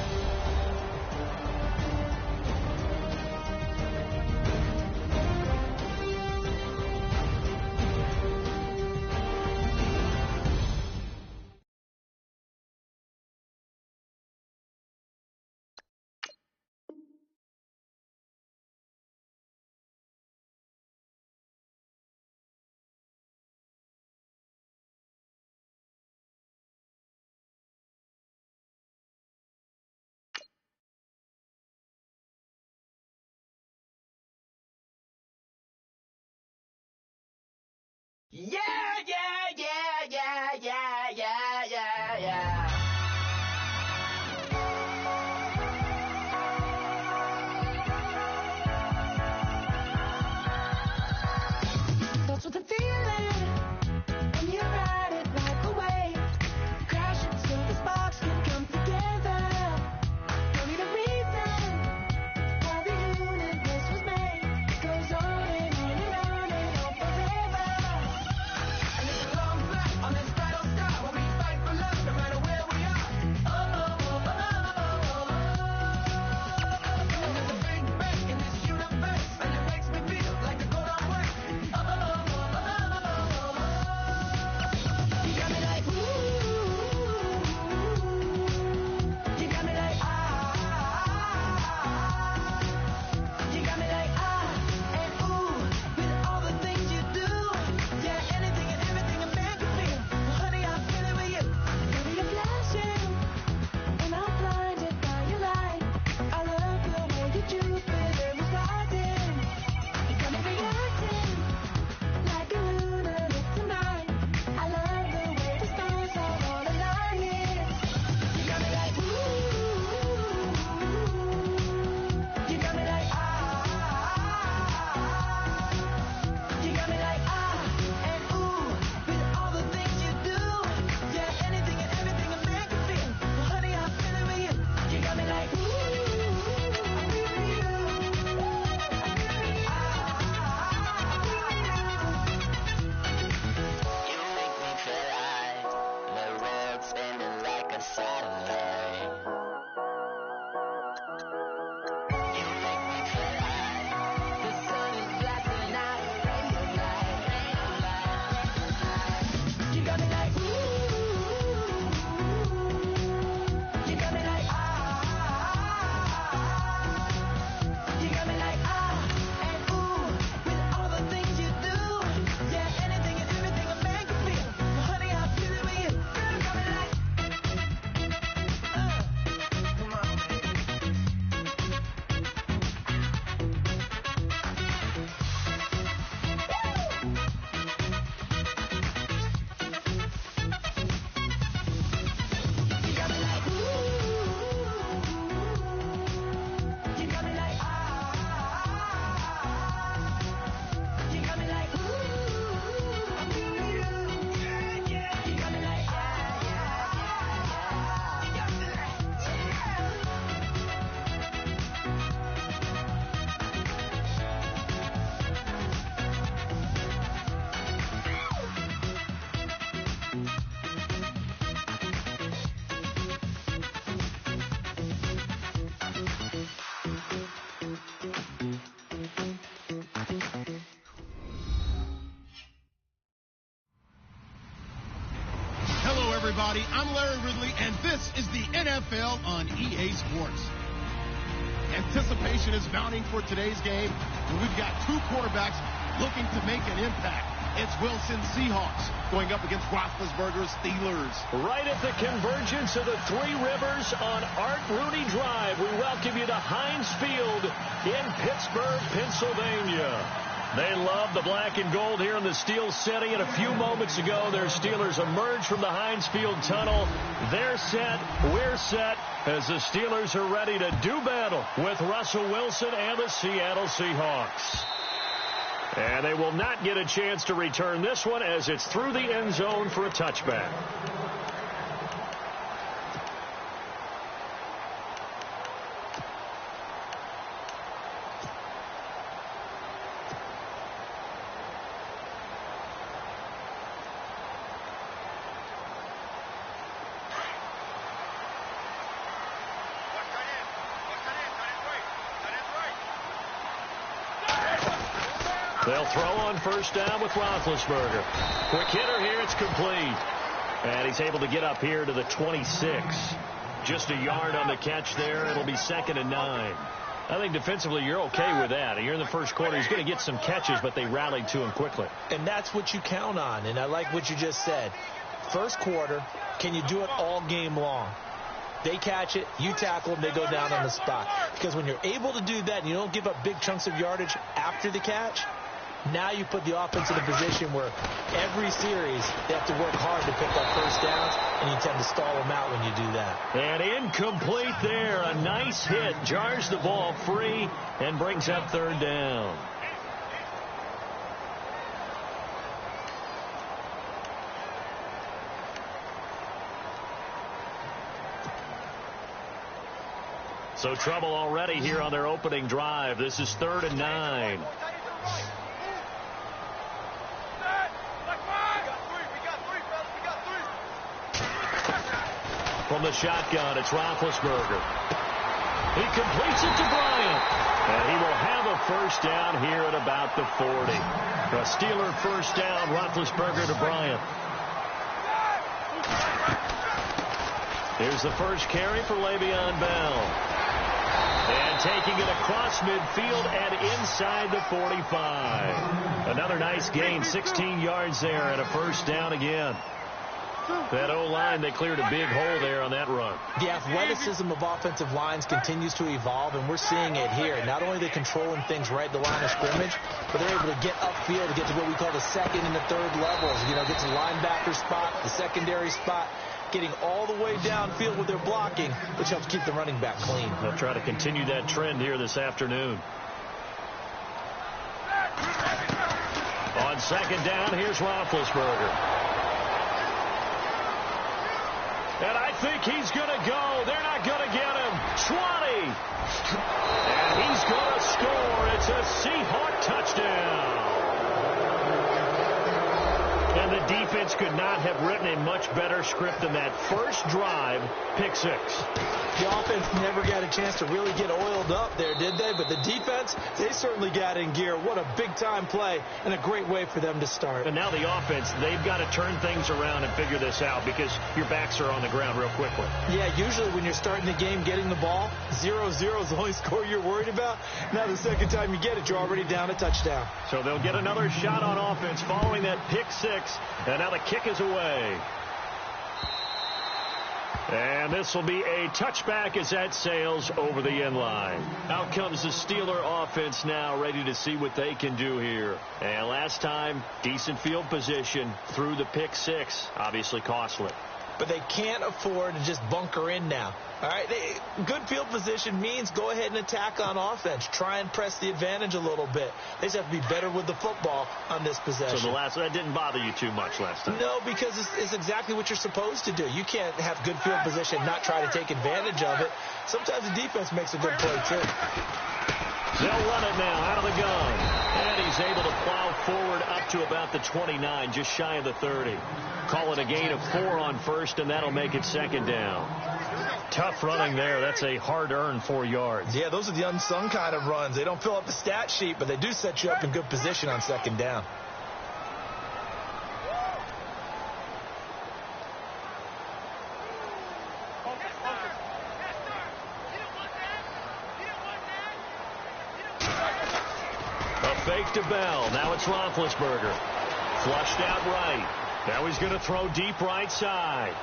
Yeah, yeah, yeah, yeah, yeah, yeah, yeah, yeah. That's what the feeling when you ride it like a wave. Crashing so the sparks can come together. Don't need a reason why the universe was made. Goes on and on and on and on forever. And it's a long everybody. I'm Larry Ridley, and this is the NFL on EA Sports. Anticipation is mounting for today's game, and we've got two quarterbacks looking to make an impact. It's Wilson Seahawks going up against Roethlisberger's Steelers. Right at the convergence of the Three Rivers on Art Rooney Drive, we welcome you to Heinz Field in Pittsburgh, Pennsylvania. They love the black and gold here in the Steel City, and a few moments ago, their Steelers emerged from the Heinz Field tunnel. They're set, we're set, as the Steelers are ready to do battle with Russell Wilson and the Seattle Seahawks. And they will not get a chance to return this one as it's through the end zone for a touchback. They'll throw on first down with Roethlisberger. Quick hitter here, it's complete. And he's able to get up here to the 26. Just a yard on the catch there. It'll be 2nd and 9. I think defensively you're okay with that. You're in the first quarter. He's going to get some catches, but they rallied to him quickly. And that's what you count on, and I like what you just said. First quarter, can you do it all game long? They catch it, you tackle them, they go down on the spot. Because when you're able to do that and you don't give up big chunks of yardage after the catch, now you put the offense in a position where every series they have to work hard to pick up first downs, and you tend to stall them out when you do that. And incomplete there. A nice hit. Jars the ball free and brings up 3rd down. So trouble already here on their opening drive. This is 3rd and 9. From the shotgun, it's Roethlisberger. He completes it to Bryant. And he will have a first down here at about the 40. A Steeler first down, Roethlisberger to Bryant. Here's the first carry for Le'Veon Bell. And taking it across midfield and inside the 45. Another nice gain, 16 yards there and a first down again. That O-line, they cleared a big hole there on that run. The athleticism of offensive lines continues to evolve, and we're seeing it here. Not only are they controlling things right at the line of scrimmage, but they're able to get upfield to get to what we call the 2nd and the 3rd levels. You know, get to the linebacker spot, the secondary spot, getting all the way downfield with their blocking, which helps keep the running back clean. They'll try to continue that trend here this afternoon. On 2nd down, here's Roethlisberger. And I think he's going to go. They're not going to get him. 20. And he's going to score. It's a Seahawk touchdown. And the defense could not have written a much better script than that first drive, pick 6. The offense never got a chance to really get oiled up there, did they? But the defense, they certainly got in gear. What a big-time play and a great way for them to start. And now the offense, they've got to turn things around and figure this out because your backs are on the ground real quickly. Yeah, usually when you're starting the game getting the ball, 0-0 is the only score you're worried about. Now the second time you get it, you're already down a touchdown. So they'll get another shot on offense following that pick 6. And now the kick is away. And this will be a touchback as that sails over the end line. Out comes the Steeler offense now, ready to see what they can do here. And last time, decent field position through the pick 6, obviously costly. But they can't afford to just bunker in now. All right, good field position means go ahead and attack on offense. Try and press the advantage a little bit. They just have to be better with the football on this possession. So that didn't bother you too much last time? No, because it's exactly what you're supposed to do. You can't have good field position and not try to take advantage of it. Sometimes the defense makes a good play, too. They'll run it now out of the gun. And he's able to plow forward up to about the 29, just shy of the 30. Call it a gain of 4 on first, and that'll make it 2nd down. Tough running there. That's a hard-earned 4 yards. Yeah, those are the unsung kind of runs. They don't fill up the stat sheet, but they do set you up in good position on 2nd down. fake to Bell. Now it's Roethlisberger. Flushed out right. Now he's going to throw deep right side.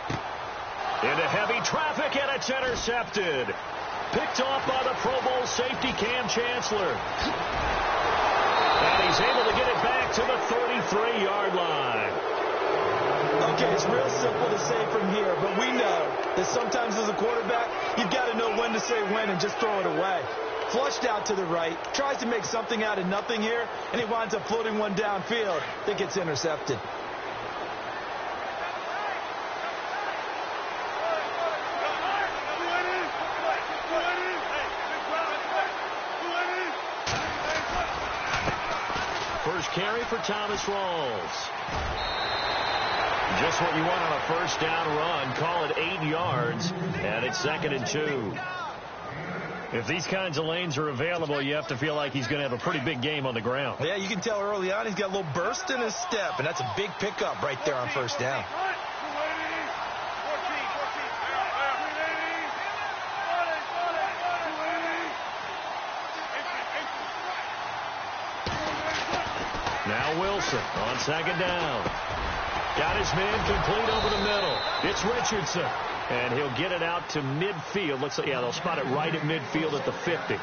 Into heavy traffic, and it's intercepted. Picked off by the Pro Bowl safety Cam Chancellor. And he's able to get it back to the 33-yard line. Okay, it's real simple to say from here, but we know that sometimes as a quarterback, you've got to know when to say when and just throw it away. Flushed out to the right, tries to make something out of nothing here, and he winds up floating one downfield that gets intercepted. First carry for Thomas Rawls. Just what you want on a first down run. Call it 8 yards, and it's 2nd and 2. If these kinds of lanes are available, you have to feel like he's going to have a pretty big game on the ground. Yeah, you can tell early on he's got a little burst in his step, and that's a big pickup right there on first down. Now Wilson on 2nd down. Got his man complete over the middle. It's Richardson. And he'll get it out to midfield. Looks like, yeah, they'll spot it right at midfield at the 50.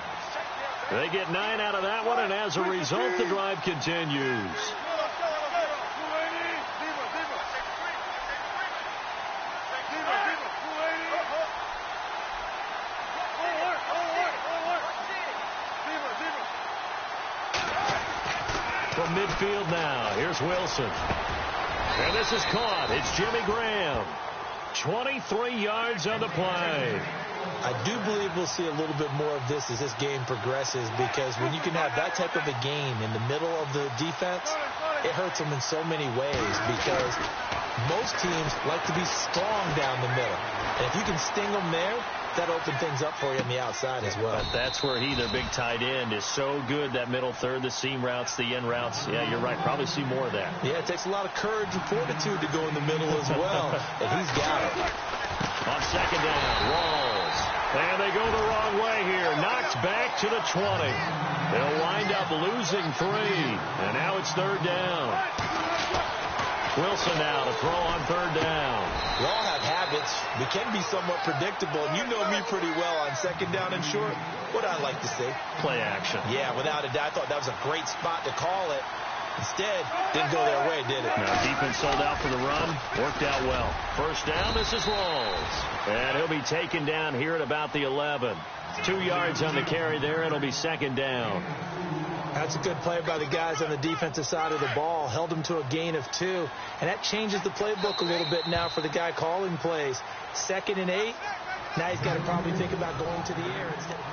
They get 9 out of that one, and as a result, the drive continues. From midfield now, here's Wilson. And this is caught. It's Jimmy Graham. 23 yards on the play. I do believe we'll see a little bit more of this as this game progresses, because when you can have that type of a game in the middle of the defense, it hurts them in so many ways, because most teams like to be strong down the middle. And if you can sting them there, that opens things up for you on the outside as well. But that's where their big tight end, is so good, that middle third, the seam routes, the in routes. Yeah, you're right. Probably see more of that. Yeah, it takes a lot of courage and fortitude to go in the middle as well, and he's got it. On 2nd down, Rawls. And they go the wrong way here. Knocked back to the 20. They'll wind up losing 3. And now it's 3rd down. Wilson now to throw on 3rd down. We all have habits. We can be somewhat predictable. And you know me pretty well on 2nd down and short. What I like to see? Play action. Yeah, without a doubt. I thought that was a great spot to call it. Instead, didn't go their way, did it? No, defense sold out for the run. Worked out well. First down, this is Rawls. And he'll be taken down here at about the 11. 2 yards on the carry there. It'll be 2nd down. That's a good play by the guys on the defensive side of the ball. Held them to a gain of 2. And that changes the playbook a little bit now for the guy calling plays. 2nd and 8. Now he's got to probably think about going to the air instead of...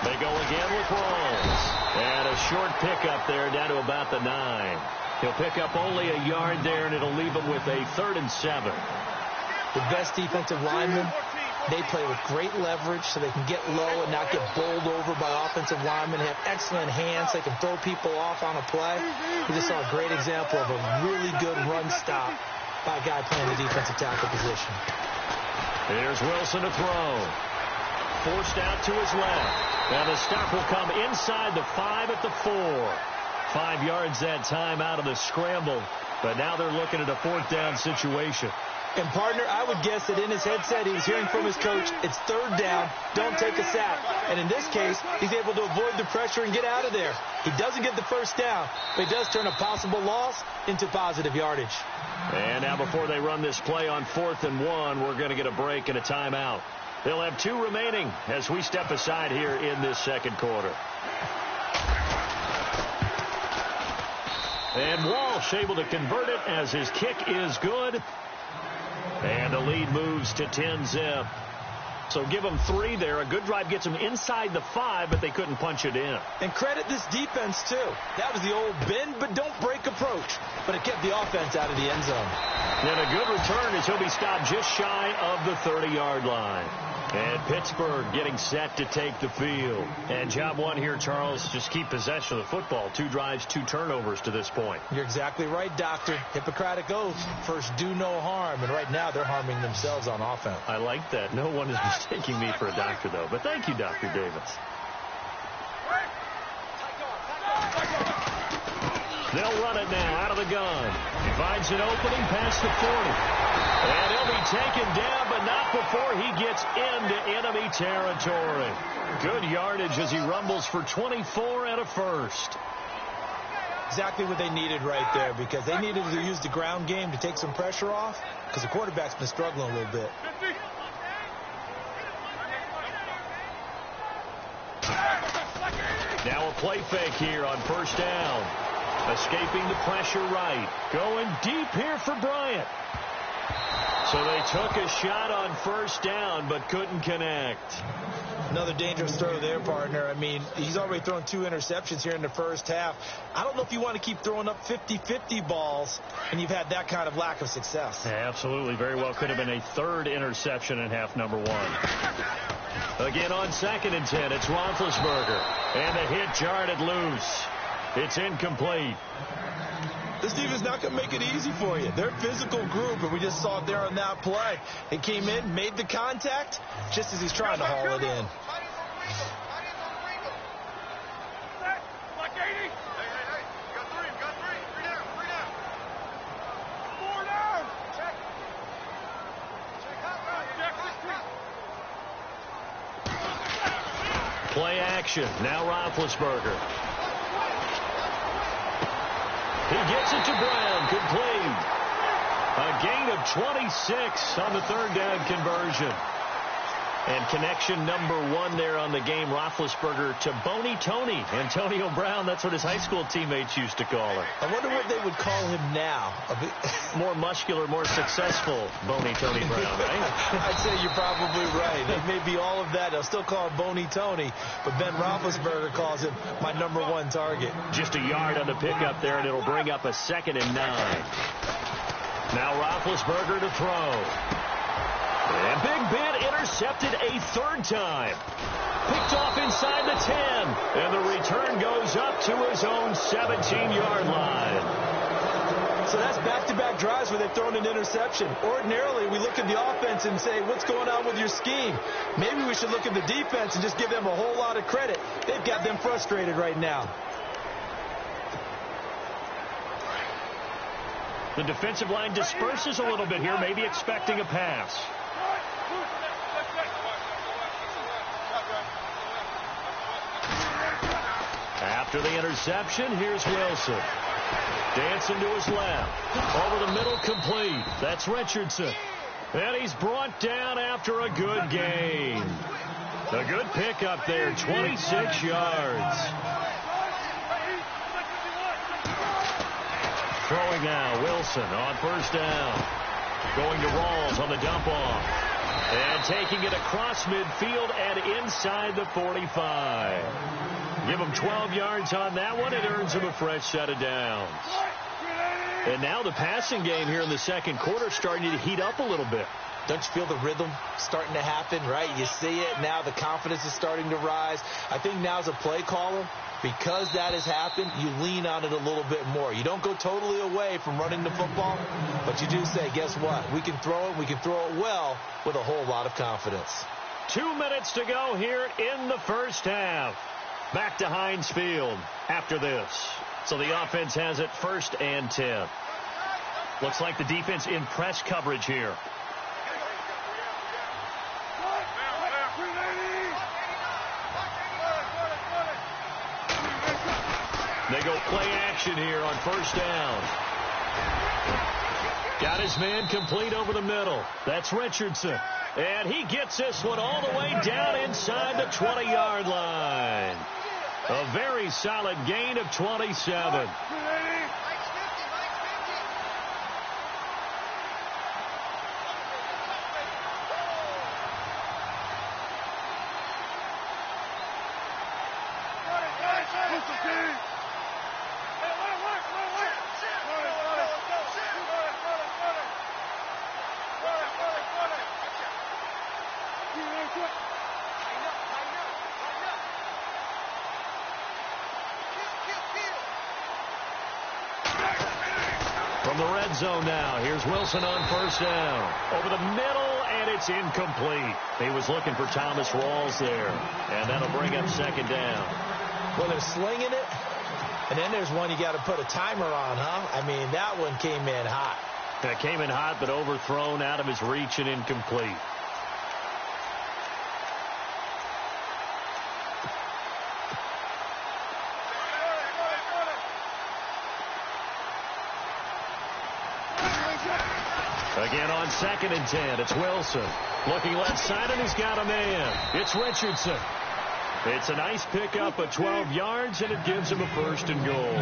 They go again with Rawls. And a short pickup there down to about the 9. He'll pick up only a yard there, and it'll leave him with a 3rd and 7. The best defensive linemen, they play with great leverage so they can get low and not get bowled over by offensive linemen. They have excellent hands. They can throw people off on a play. We just saw a great example of a really good run stop by a guy playing the defensive tackle position. Here's Wilson to throw. Forced out to his left. And the stop will come inside the 5 at the 4. 5 yards that time out of the scramble. But now they're looking at a 4th down situation. And, partner, I would guess that in his headset he was hearing from his coach, it's 3rd down, don't take a sack. And in this case, he's able to avoid the pressure and get out of there. He doesn't get the first down, but he does turn a possible loss into positive yardage. And now before they run this play on 4th and 1, we're going to get a break and a timeout. They'll have 2 remaining as we step aside here in this 2nd quarter. And Walsh able to convert it as his kick is good. And the lead moves to 10-zip. So give them 3 there. A good drive gets them inside the 5, but they couldn't punch it in. And credit this defense, too. That was the old bend but don't break approach, but it kept the offense out of the end zone. And a good return as he'll be stopped just shy of the 30-yard line. And Pittsburgh getting set to take the field. And job one here, Charles, just keep possession of the football. 2 drives, 2 turnovers to this point. You're exactly right, Doctor. Hippocratic oath. First, do no harm. And right now, they're harming themselves on offense. I like that. No one is mistaking me for a doctor, though. But thank you, Dr. Davis. They'll run it now out of the gun. He finds an opening past the 40. And he'll be taken down, but not before he gets into enemy territory. Good yardage as he rumbles for 24 and a first. Exactly what they needed right there, because they needed to use the ground game to take some pressure off, because the quarterback's been struggling a little bit. Now a play fake here on first down. Escaping the pressure right. Going deep here for Bryant. So they took a shot on first down, but couldn't connect. Another dangerous throw there, partner. I mean, he's already thrown 2 interceptions here in the first half. I don't know if you want to keep throwing up 50-50 balls, and you've had that kind of lack of success. Yeah, absolutely. Very well could have been a 3rd interception in half number 1. Again on 2nd and 10, it's Roethlisberger. And the hit jarred it loose. It's incomplete. This team is not going to make it easy for you. They're a physical group, and we just saw it there on that play. It came in, made the contact, just as he's trying to haul it in. Play action. Now Roethlisberger. He gets it to Brown. Complete. A gain of 26 on the 3rd down conversion. And connection number 1 there on the game. Roethlisberger to Boney Tony. Antonio Brown, that's what his high school teammates used to call him. I wonder what they would call him now. More muscular, more successful Boney Tony Brown, right? I'd say you're probably right. It may be all of that. They'll still call him Boney Tony, but Ben Roethlisberger calls him my number 1 target. Just a yard on the pickup there, and it'll bring up a 2nd and 9. Now Roethlisberger to throw. And Big Ben intercepted a 3rd time. Picked off inside the 10. And the return goes up to his own 17-yard line. So that's back-to-back drives where they've thrown an interception. Ordinarily, we look at the offense and say, what's going on with your scheme? Maybe we should look at the defense and just give them a whole lot of credit. They've got them frustrated right now. The defensive line disperses a little bit here, maybe expecting a pass. After the interception, here's Wilson. Dancing to his left. Over the middle, complete. That's Richardson. And he's brought down after a good gain. A good pickup there, 26 yards. Throwing now, Wilson on first down. Going to Rawls on the dump off. And taking it across midfield and inside the 45. Give him 12 yards on that one. It earns him a fresh set of downs. And now the passing game here in the second quarter starting to heat up a little bit. Don't you feel the rhythm starting to happen, right? You see it now. The confidence is starting to rise. I think now as a play caller, because that has happened, you lean on it a little bit more. You don't go totally away from running the football, but you do say, guess what? We can throw it. We can throw it well with a whole lot of confidence. 2 minutes to go here in the first half. Back to Heinz Field after this. So the offense has it 1st and 10. Looks like the defense in press coverage here. They go play action here on first down. Got his man complete over the middle. That's Richardson. And he gets this one all the way down inside the 20-yard line. A very solid gain of 27. From the red zone now, here's Wilson on first down. Over the middle, and it's incomplete. He was looking for Thomas Rawls there, and that'll bring up second down. Well, they're slinging it, and then there's one you got to put a timer on, huh? I mean, that one came in hot. That came in hot, but overthrown out of his reach and incomplete. Again on 2nd and 10, it's Wilson. Looking left side, and he's got a man. It's Richardson. It's a nice pickup of 12 yards, and it gives him a 1st and goal.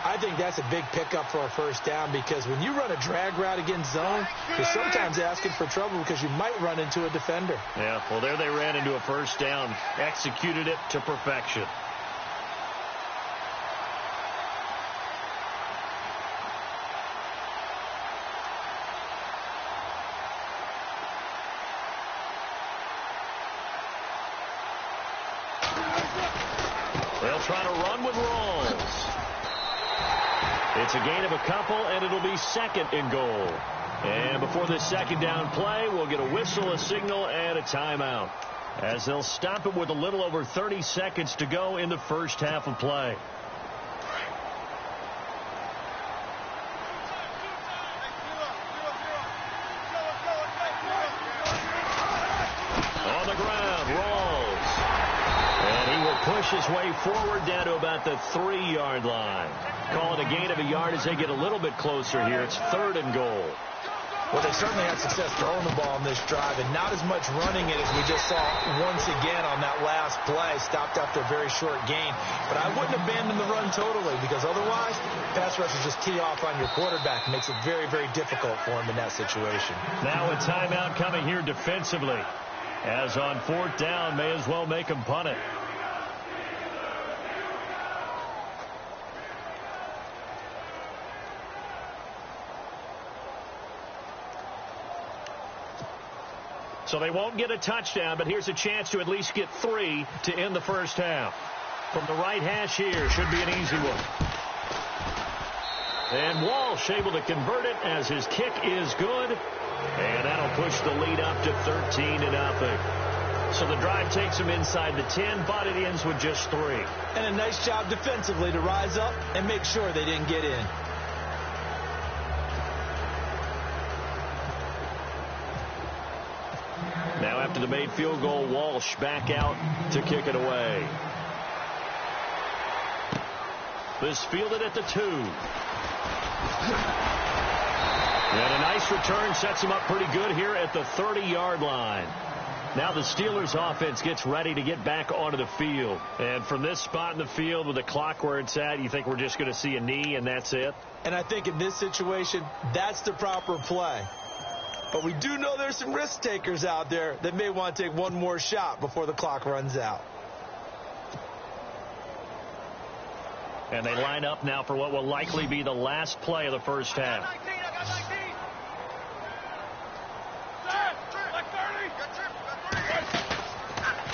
I think that's a big pickup for a first down, because when you run a drag route against zone, you're sometimes asking for trouble because you might run into a defender. Yeah, well, there they ran into a first down, executed it to perfection. They'll try to run with Rawls. It's a gain of a couple, and it'll be 2nd and goal. And before this second down play, we'll get a whistle, a signal, and a timeout, as they'll stop it with a little over 30 seconds to go in the first half of play. On the ground, Rawls. And he will push his way forward down to about the 3-yard line. Call it a gain of a yard as they get a little bit closer here. It's 3rd and goal. Well, they certainly had success throwing the ball in this drive, and not as much running it as we just saw once again on that last play. Stopped after a very short gain. But I wouldn't abandon the run totally, because otherwise, pass rushers just tee off on your quarterback. It makes it very, very difficult for him in that situation. Now a timeout coming here defensively, as on 4th down, may as well make him punt it. So they won't get a touchdown, but here's a chance to at least get 3 to end the first half. From the right hash here, should be an easy one. And Walsh able to convert it as his kick is good. And that'll push the lead up to 13-0. So the drive takes them inside the 10, but it ends with just 3. And a nice job defensively to rise up and make sure they didn't get in. Now after the made field goal, Walsh back out to kick it away. This fielded at the 2. And a nice return sets him up pretty good here at the 30-yard line. Now the Steelers offense gets ready to get back onto the field. And from this spot in the field with the clock where it's at, you think we're just going to see a knee and that's it? And I think in this situation, that's the proper play. But we do know there's some risk takers out there that may want to take one more shot before the clock runs out. And they line up now for what will likely be the last play of the first half.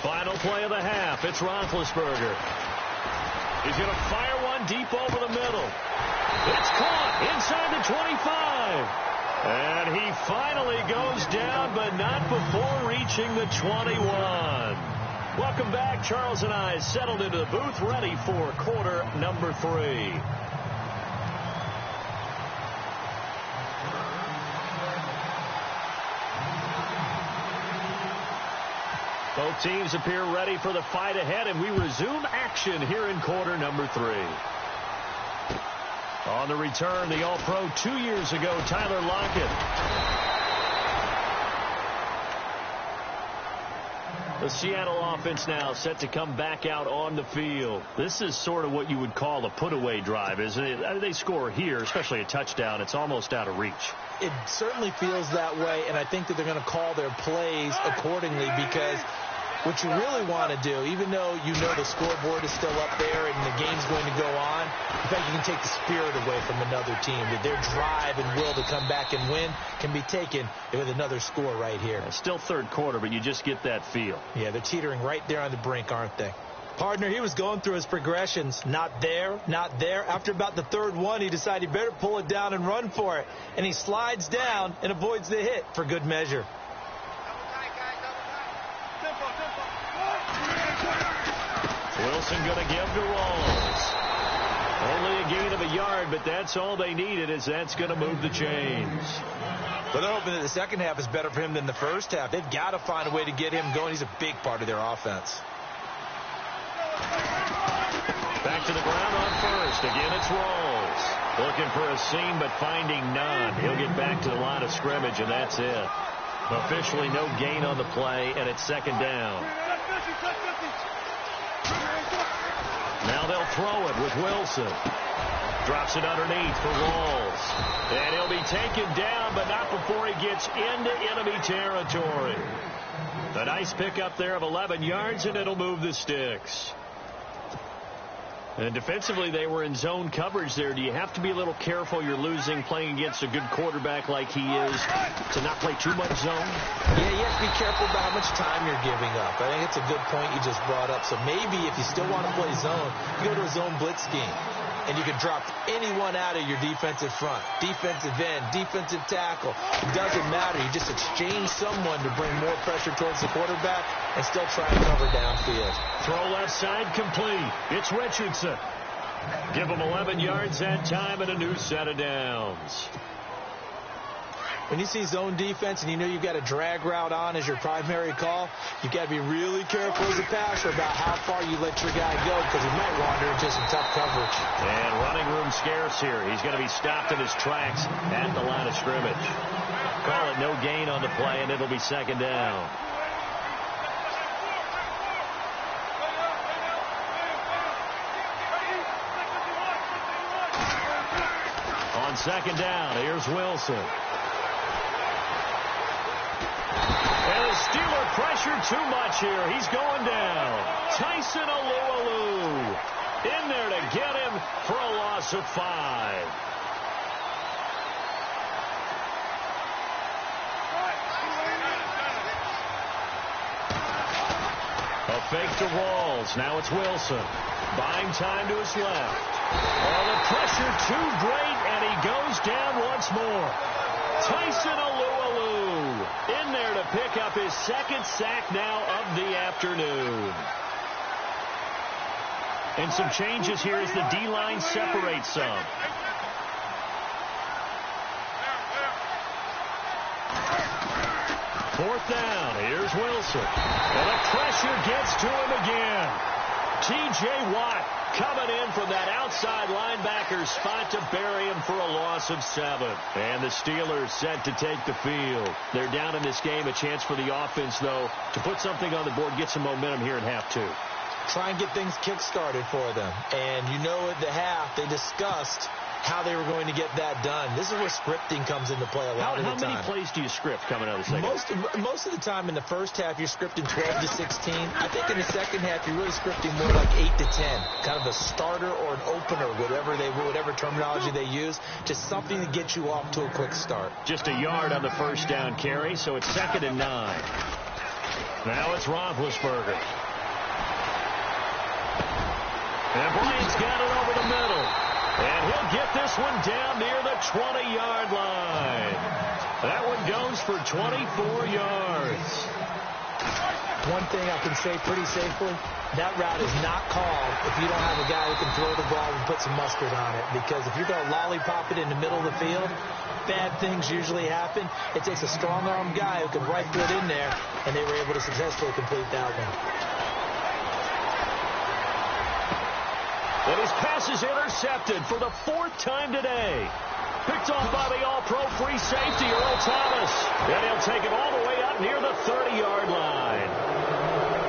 Final play of the half. It's Roethlisberger. He's going to fire one deep over the middle. It's caught inside the 25. And he finally goes down, but not before reaching the 21. Welcome back. Charles and I settled into the booth, ready for quarter number 3. Both teams appear ready for the fight ahead, and we resume action here in quarter number 3. On the return, the All-Pro 2 years ago, Tyler Lockett. The Seattle offense now set to come back out on the field. This is sort of what you would call a put-away drive, isn't it? They score here, especially a touchdown. It's almost out of reach. It certainly feels that way, and I think that they're going to call their plays accordingly, because what you really want to do, even though you know the scoreboard is still up there and the game's going to go on, in fact, you can take the spirit away from another team. That their drive and will to come back and win can be taken with another score right here. Still third quarter, but you just get that feel. Yeah, they're teetering right there on the brink, aren't they? Partner, he was going through his progressions. Not there, not there. After about the third one, he decided he better pull it down and run for it. And he slides down and avoids the hit for good measure. Wilson going to give to Rawls. Only a gain of a yard, but that's all they needed, as that's going to move the chains. But they're hoping that the second half is better for him than the first half. They've got to find a way to get him going. He's a big part of their offense. Back to the ground on first. Again, it's Rawls. Looking for a seam, but finding none. He'll get back to the line of scrimmage, and that's it. Officially no gain on the play, and it's second down. Now they'll throw it with Wilson. Drops it underneath for Rawls. And he'll be taken down, but not before he gets into enemy territory. A nice pickup there of 11 yards, and it'll move the sticks. And defensively, they were in zone coverage there. Do you have to be a little careful? You're losing playing against a good quarterback like he is to not play too much zone? Yeah, you have to be careful about how much time you're giving up. I think it's a good point you just brought up. So maybe if you still want to play zone, you go to a zone blitz scheme. And you can drop anyone out of your defensive front, defensive end, defensive tackle. It doesn't matter. You just exchange someone to bring more pressure towards the quarterback and still try and cover downfield. Throw left side complete. It's Richardson. Give him 11 yards that time and a new set of downs. When you see zone defense and you know you've got a drag route on as your primary call, you've got to be really careful as a passer about how far you let your guy go because he might wander into some tough coverage. And running room scarce here. He's going to be stopped in his tracks at the line of scrimmage. Call it no gain on the play, and it'll be second down. On second down, here's Wilson. And the Steeler pressure too much here. He's going down. Tyson Alualu in there to get him for a loss of 5. A fake to Rawls. Now it's Wilson. Buying time to his left. Oh, the pressure too great, and he goes down once more. Tyson Alualu in there to pick up his second sack now of the afternoon. And some changes here as the D-line separates some. Fourth down. Here's Wilson. And the pressure gets to him again. T.J. Watt coming in from that outside linebacker spot to bury him for a loss of 7. And the Steelers set to take the field. They're down in this game. A chance for the offense, though, to put something on the board, get some momentum here in half 2. Try and get things kick-started for them. And you know at the half, they discussed how they were going to get that done. This is where scripting comes into play a lot of the time. How many plays do you script coming out of the second? Most of the time in the first half, you're scripting 12 to 16. I think in the second half, you're really scripting more like 8 to 10. Kind of a starter or an opener, whatever terminology they use. Just something to get you off to a quick start. Just a yard on the first down carry, so it's 2nd and 9. Now it's Roethlisberger. And Bryant's got it over the middle. And he'll get this one down near the 20-yard line. That one goes for 24 yards. One thing I can say pretty safely, that route is not called if you don't have a guy who can throw the ball and put some mustard on it. Because if you're going to lollipop it in the middle of the field, bad things usually happen. It takes a strong-arm guy who can right foot in there, and they were able to successfully complete that one. And his pass is intercepted for the 4th time today. Picked off by the all-pro free safety, Earl Thomas. And he'll take it all the way up near the 30-yard line.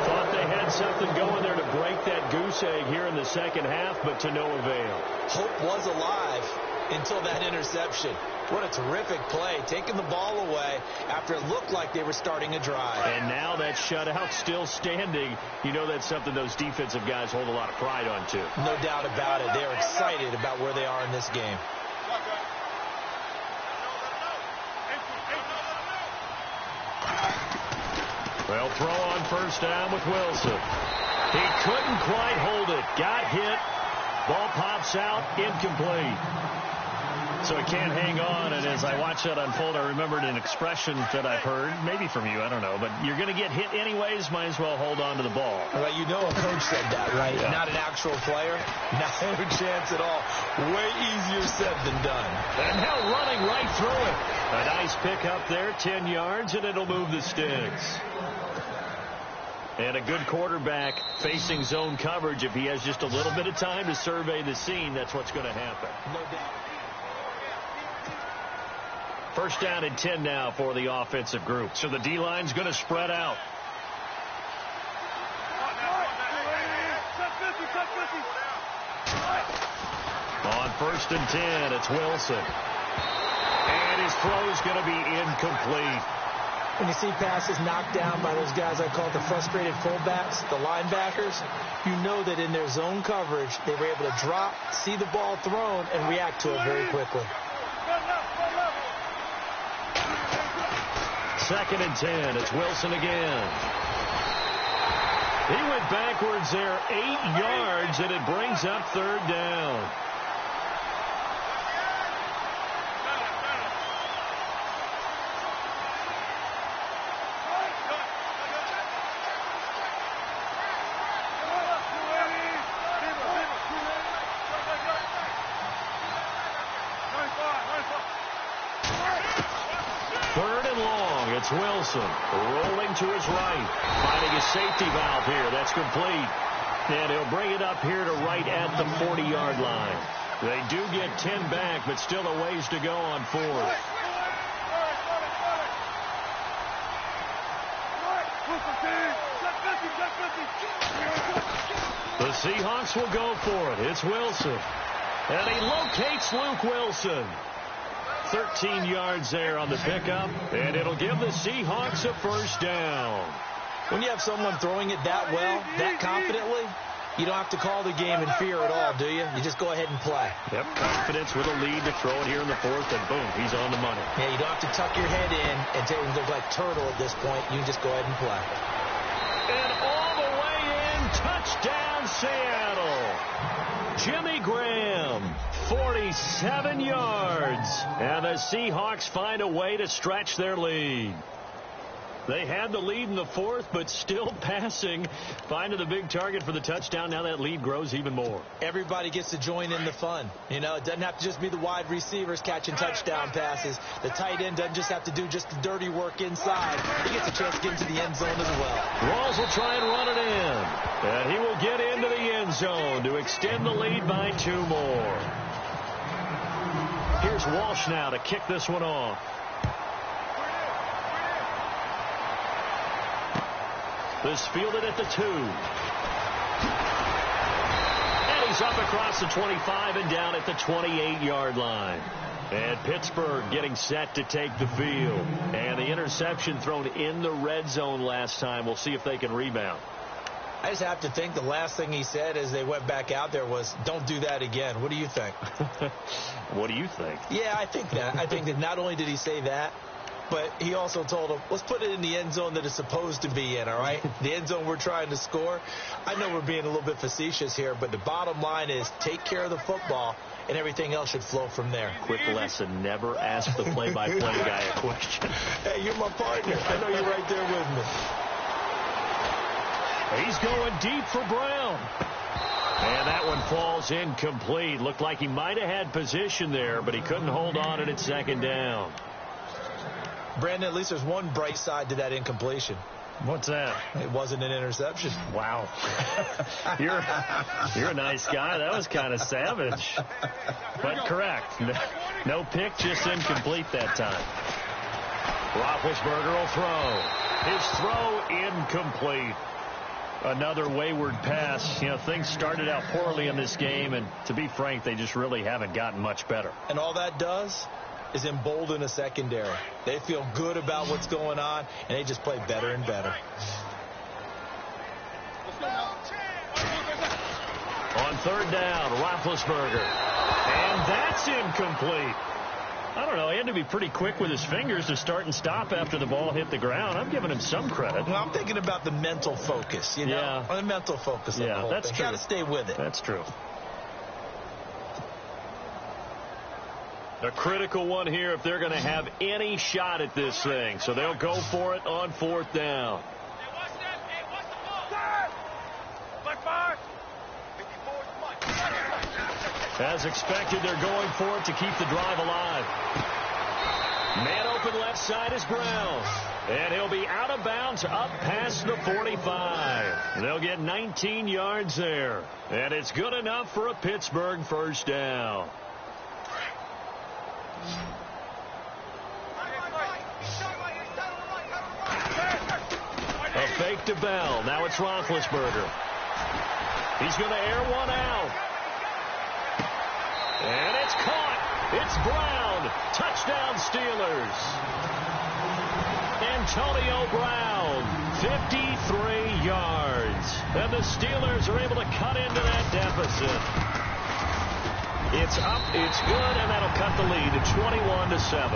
Thought they had something going there to break that goose egg here in the second half, but to no avail. Hope was alive until that interception. What a terrific play, taking the ball away after it looked like they were starting a drive. And now that shutout still standing. You know that's something those defensive guys hold a lot of pride on, too. No doubt about it. They're excited about where they are in this game. They'll throw on first down with Wilson. He couldn't quite hold it. Got hit. Ball pops out. Incomplete. So he can't hang on, and as I watched that unfold, I remembered an expression that I've heard, maybe from you, I don't know, but you're going to get hit anyways, might as well hold on to the ball. Well, you know a coach said that, right? Yeah. Not an actual player. Not a chance at all. Way easier said than done. And now running right through it. A nice pickup there, 10 yards, and it'll move the sticks. And a good quarterback facing zone coverage. If he has just a little bit of time to survey the scene, that's what's going to happen. No doubt. First down and 10 now for the offensive group. So the D-line's going to spread out. On first and 10, it's Wilson. And his throw's going to be incomplete. When you see passes knocked down by those guys I call the frustrated fullbacks, the linebackers, you know that in their zone coverage, they were able to drop, see the ball thrown, and react to it very quickly. Second and 10. It's Wilson again. He went backwards there 8 yards, and it brings up third down. Third and long. It's Wilson rolling to his right, finding a safety valve here. That's complete. And he'll bring it up here to right at the 40-yard line. They do get 10 back, but still a ways to go on fourth. The Seahawks will go for it. It's Wilson. And he locates Luke Wilson. 13 yards there on the pickup, and it'll give the Seahawks a first down. When you have someone throwing it that well, that confidently, you don't have to call the game in fear at all, do you? You just go ahead and play. Yep, confidence with a lead to throw it here in the fourth, and boom, he's on the money. Yeah, you don't have to tuck your head in and take him look like turtle at this point. You can just go ahead and play. And all the way in, touchdown Seattle. Jimmy Graham, 47 yards. And the Seahawks find a way to stretch their lead. They had the lead in the fourth, but still passing. Finding the big target for the touchdown. Now that lead grows even more. Everybody gets to join in the fun. You know, it doesn't have to just be the wide receivers catching touchdown passes. The tight end doesn't just have to do just the dirty work inside. He gets a chance to get into the end zone as well. Rawls will try and run it in. And he will get into the end zone to extend the lead by 2 more. Here's Walsh now to kick this one off. This fielded at the 2. And he's up across the 25 and down at the 28-yard line. And Pittsburgh getting set to take the field. And the interception thrown in the red zone last time. We'll see if they can rebound. I just have to think the last thing he said as they went back out there was, don't do that again. What do you think? What do you think? Yeah, I think that. I think that not only did he say that, but he also told him, let's put it in the end zone that it's supposed to be in, all right? The end zone we're trying to score. I know we're being a little bit facetious here, but the bottom line is take care of the football, and everything else should flow from there. Quick lesson, never ask the play-by-play guy a question. Hey, you're my partner. I know you're right there with me. He's going deep for Brown. And that one falls incomplete. Looked like he might have had position there, but he couldn't hold on at second down. Brandon, at least there's one bright side to that incompletion. What's that? It wasn't an interception. Wow. You're a nice guy. That was kind of savage. But correct. No pick, just incomplete that time. Roethlisberger will throw. His throw incomplete. Another wayward pass. You know, things started out poorly in this game, and to be frank, they just really haven't gotten much better. And all that does is embolden a secondary. They feel good about what's going on, and they just play better and better. On third down, Roethlisberger. And that's incomplete. I don't know. He had to be pretty quick with his fingers to start and stop after the ball hit the ground. I'm giving him some credit. Well, I'm thinking about the mental focus, you know? Yeah. The mental focus on the whole that's thing. true. Got to stay with it. That's true. A critical one here if they're going to have any shot at this thing. So they'll go for it on 4th down. As expected, they're going for it to keep the drive alive. Man open left side is Brown. And he'll be out of bounds up past the 45. They'll get 19 yards there. And it's good enough for a Pittsburgh first down. A fake to Bell. Now it's Roethlisberger. He's going to air one out. And it's caught. It's Brown. Touchdown Steelers. Antonio Brown, 53 yards. And the Steelers are able to cut into that deficit. It's up, it's good, and that'll cut the lead to 21-7.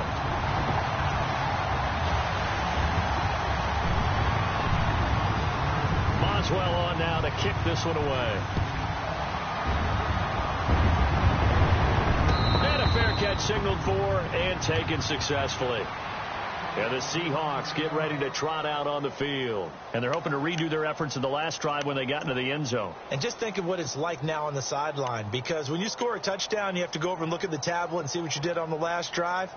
Boswell on now to kick this one away. And a fair catch signaled for and taken successfully. And the Seahawks get ready to trot out on the field. And they're hoping to redo their efforts in the last drive when they got into the end zone. And just think of what it's like now on the sideline. Because when you score a touchdown, you have to go over and look at the tablet and see what you did on the last drive.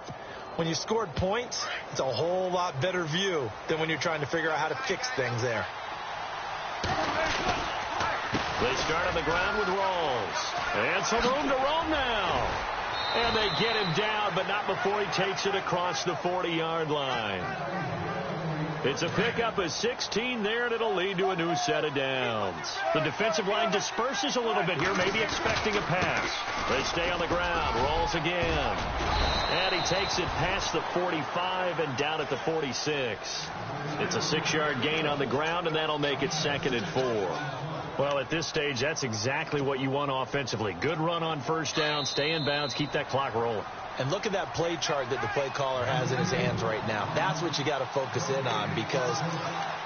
When you scored points, it's a whole lot better view than when you're trying to figure out how to fix things there. They start on the ground with Rawls. And some room to roam now. And they get him down, but not before he takes it across the 40-yard line. It's a pickup of 16 there, and it'll lead to a new set of downs. The defensive line disperses a little bit here, maybe expecting a pass. They stay on the ground, rolls again. And he takes it past the 45 and down at the 46. It's a 6-yard gain on the ground, and that'll make it 2nd and 4. Well, at this stage, that's exactly what you want offensively. Good run on first down, stay in bounds, keep that clock rolling. And look at that play chart that the play caller has in his hands right now. That's what you got to focus in on because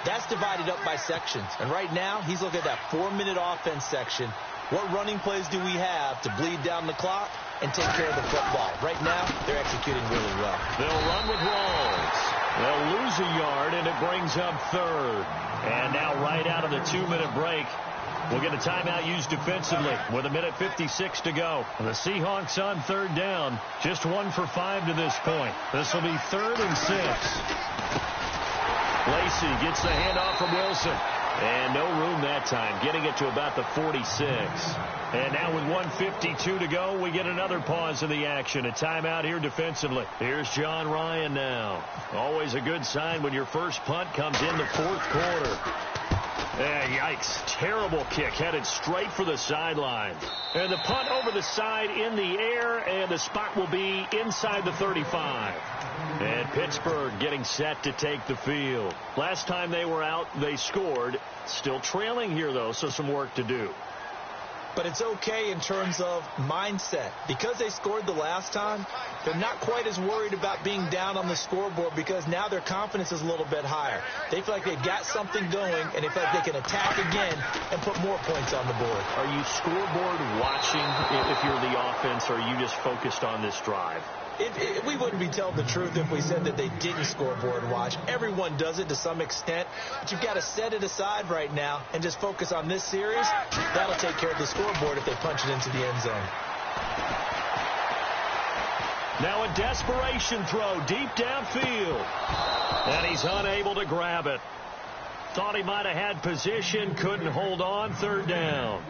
that's divided up by sections. And right now, he's looking at that 4-minute offense section. What running plays do we have to bleed down the clock and take care of the football? Right now, they're executing really well. They'll run with Rawls. They'll lose a yard, and it brings up 3rd. And now right out of the 2-minute break, we'll get a timeout used defensively with 1:56 to go. The Seahawks on 3rd down, just 1 for 5 to this point. This will be 3rd and 6. Lacey gets the handoff from Wilson. And no room that time, getting it to about the 46. And now with 1:52 to go, we get another pause in the action. A timeout here defensively. Here's John Ryan now. Always a good sign when your first punt comes in the 4th quarter. Yikes. Terrible kick headed straight for the sideline. And the punt over the side in the air, and the spot will be inside the 35. And Pittsburgh getting set to take the field. Last time they were out, they scored. Still trailing here, though, so some work to do. But it's okay in terms of mindset. Because they scored the last time, they're not quite as worried about being down on the scoreboard because now their confidence is a little bit higher. They feel like they got something going, and they feel like they can attack again and put more points on the board. Are you scoreboard watching if you're the offense, or are you just focused on this drive? We wouldn't be telling the truth if we said that they didn't scoreboard watch. Everyone does it to some extent, but you've got to set it aside right now and just focus on this series. That'll take care of the scoreboard if they punch it into the end zone. Now a desperation throw deep downfield, and he's unable to grab it. Thought he might have had position, couldn't hold on. 3rd down.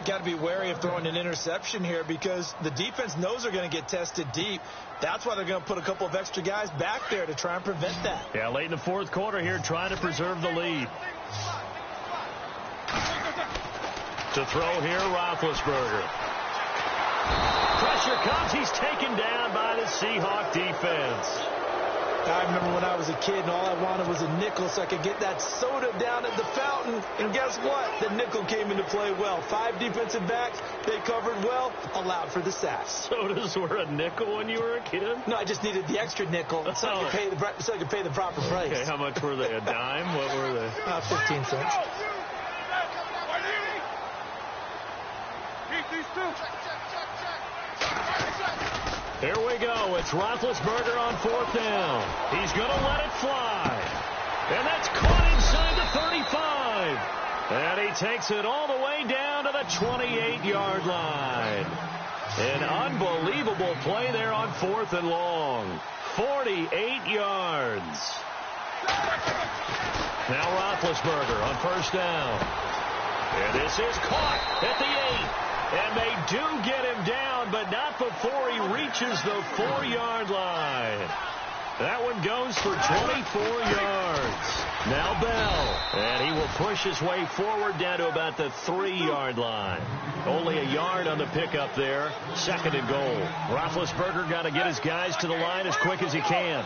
Got to be wary of throwing an interception here because the defense knows they're going to get tested deep. That's why they're going to put a couple of extra guys back there to try and prevent that. Yeah, late in the 4th quarter here, trying to preserve the lead. To throw here, Roethlisberger. Pressure comes. He's taken down by the Seahawk defense. I remember when I was a kid and all I wanted was a nickel so I could get that soda down at the fountain. And guess what? The nickel came into play well. 5 defensive backs, they covered well, allowed for the sack. Sodas were a nickel when you were a kid? No, I just needed the extra nickel so I could pay the proper price. Okay, how much were they? A dime? What were they? 15 cents. Here we go. It's Roethlisberger on 4th down. He's going to let it fly. And that's caught inside the 35. And he takes it all the way down to the 28-yard line. An unbelievable play there on 4th and long. 48 yards. Now Roethlisberger on 1st down. And this is caught at the 8. And they do get him down, but not before he reaches the 4-yard line. That one goes for 24 yards. Now Bell, and he will push his way forward down to about the 3-yard line. Only a yard on the pickup there. 2nd and goal. Roethlisberger got to get his guys to the line as quick as he can.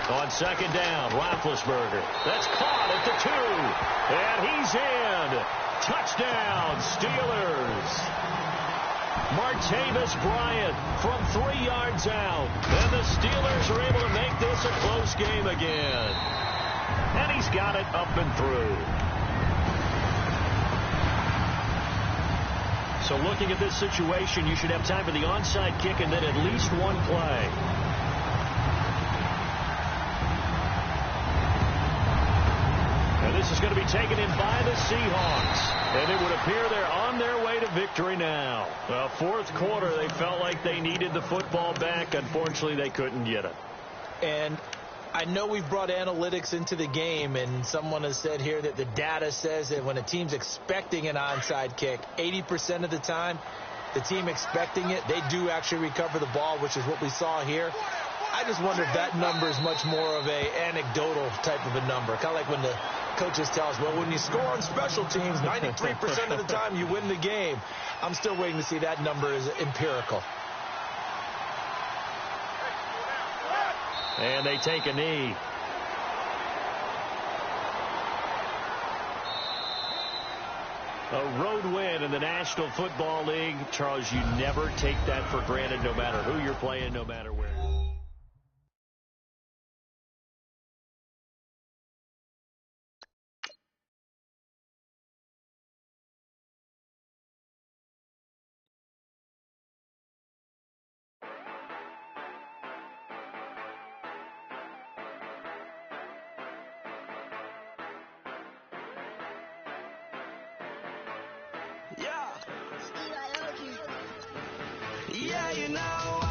On 2nd down, Roethlisberger. That's caught at the 2. And he's in. Touchdown, Steelers. Martavis Bryant from 3 yards out. And the Steelers are able to make this a close game again. And he's got it up and through. So looking at this situation, you should have time for the onside kick and then at least one play. And this is going to be taken in by the Seahawks. And it would appear they're on their way to victory now. Well, 4th quarter, they felt like they needed the football back. Unfortunately, they couldn't get it. And I know we've brought analytics into the game, and someone has said here that the data says that when a team's expecting an onside kick, 80% of the time, the team expecting it, they do actually recover the ball, which is what we saw here. I just wonder if that number is much more of a anecdotal type of a number. Kind of like when the coaches tell us, well, when you score on special teams, 93% of the time you win the game. I'm still waiting to see that number is empirical. And they take a knee. A road win in the National Football League. Charles, you never take that for granted, no matter who you're playing, no matter where. Yeah, you know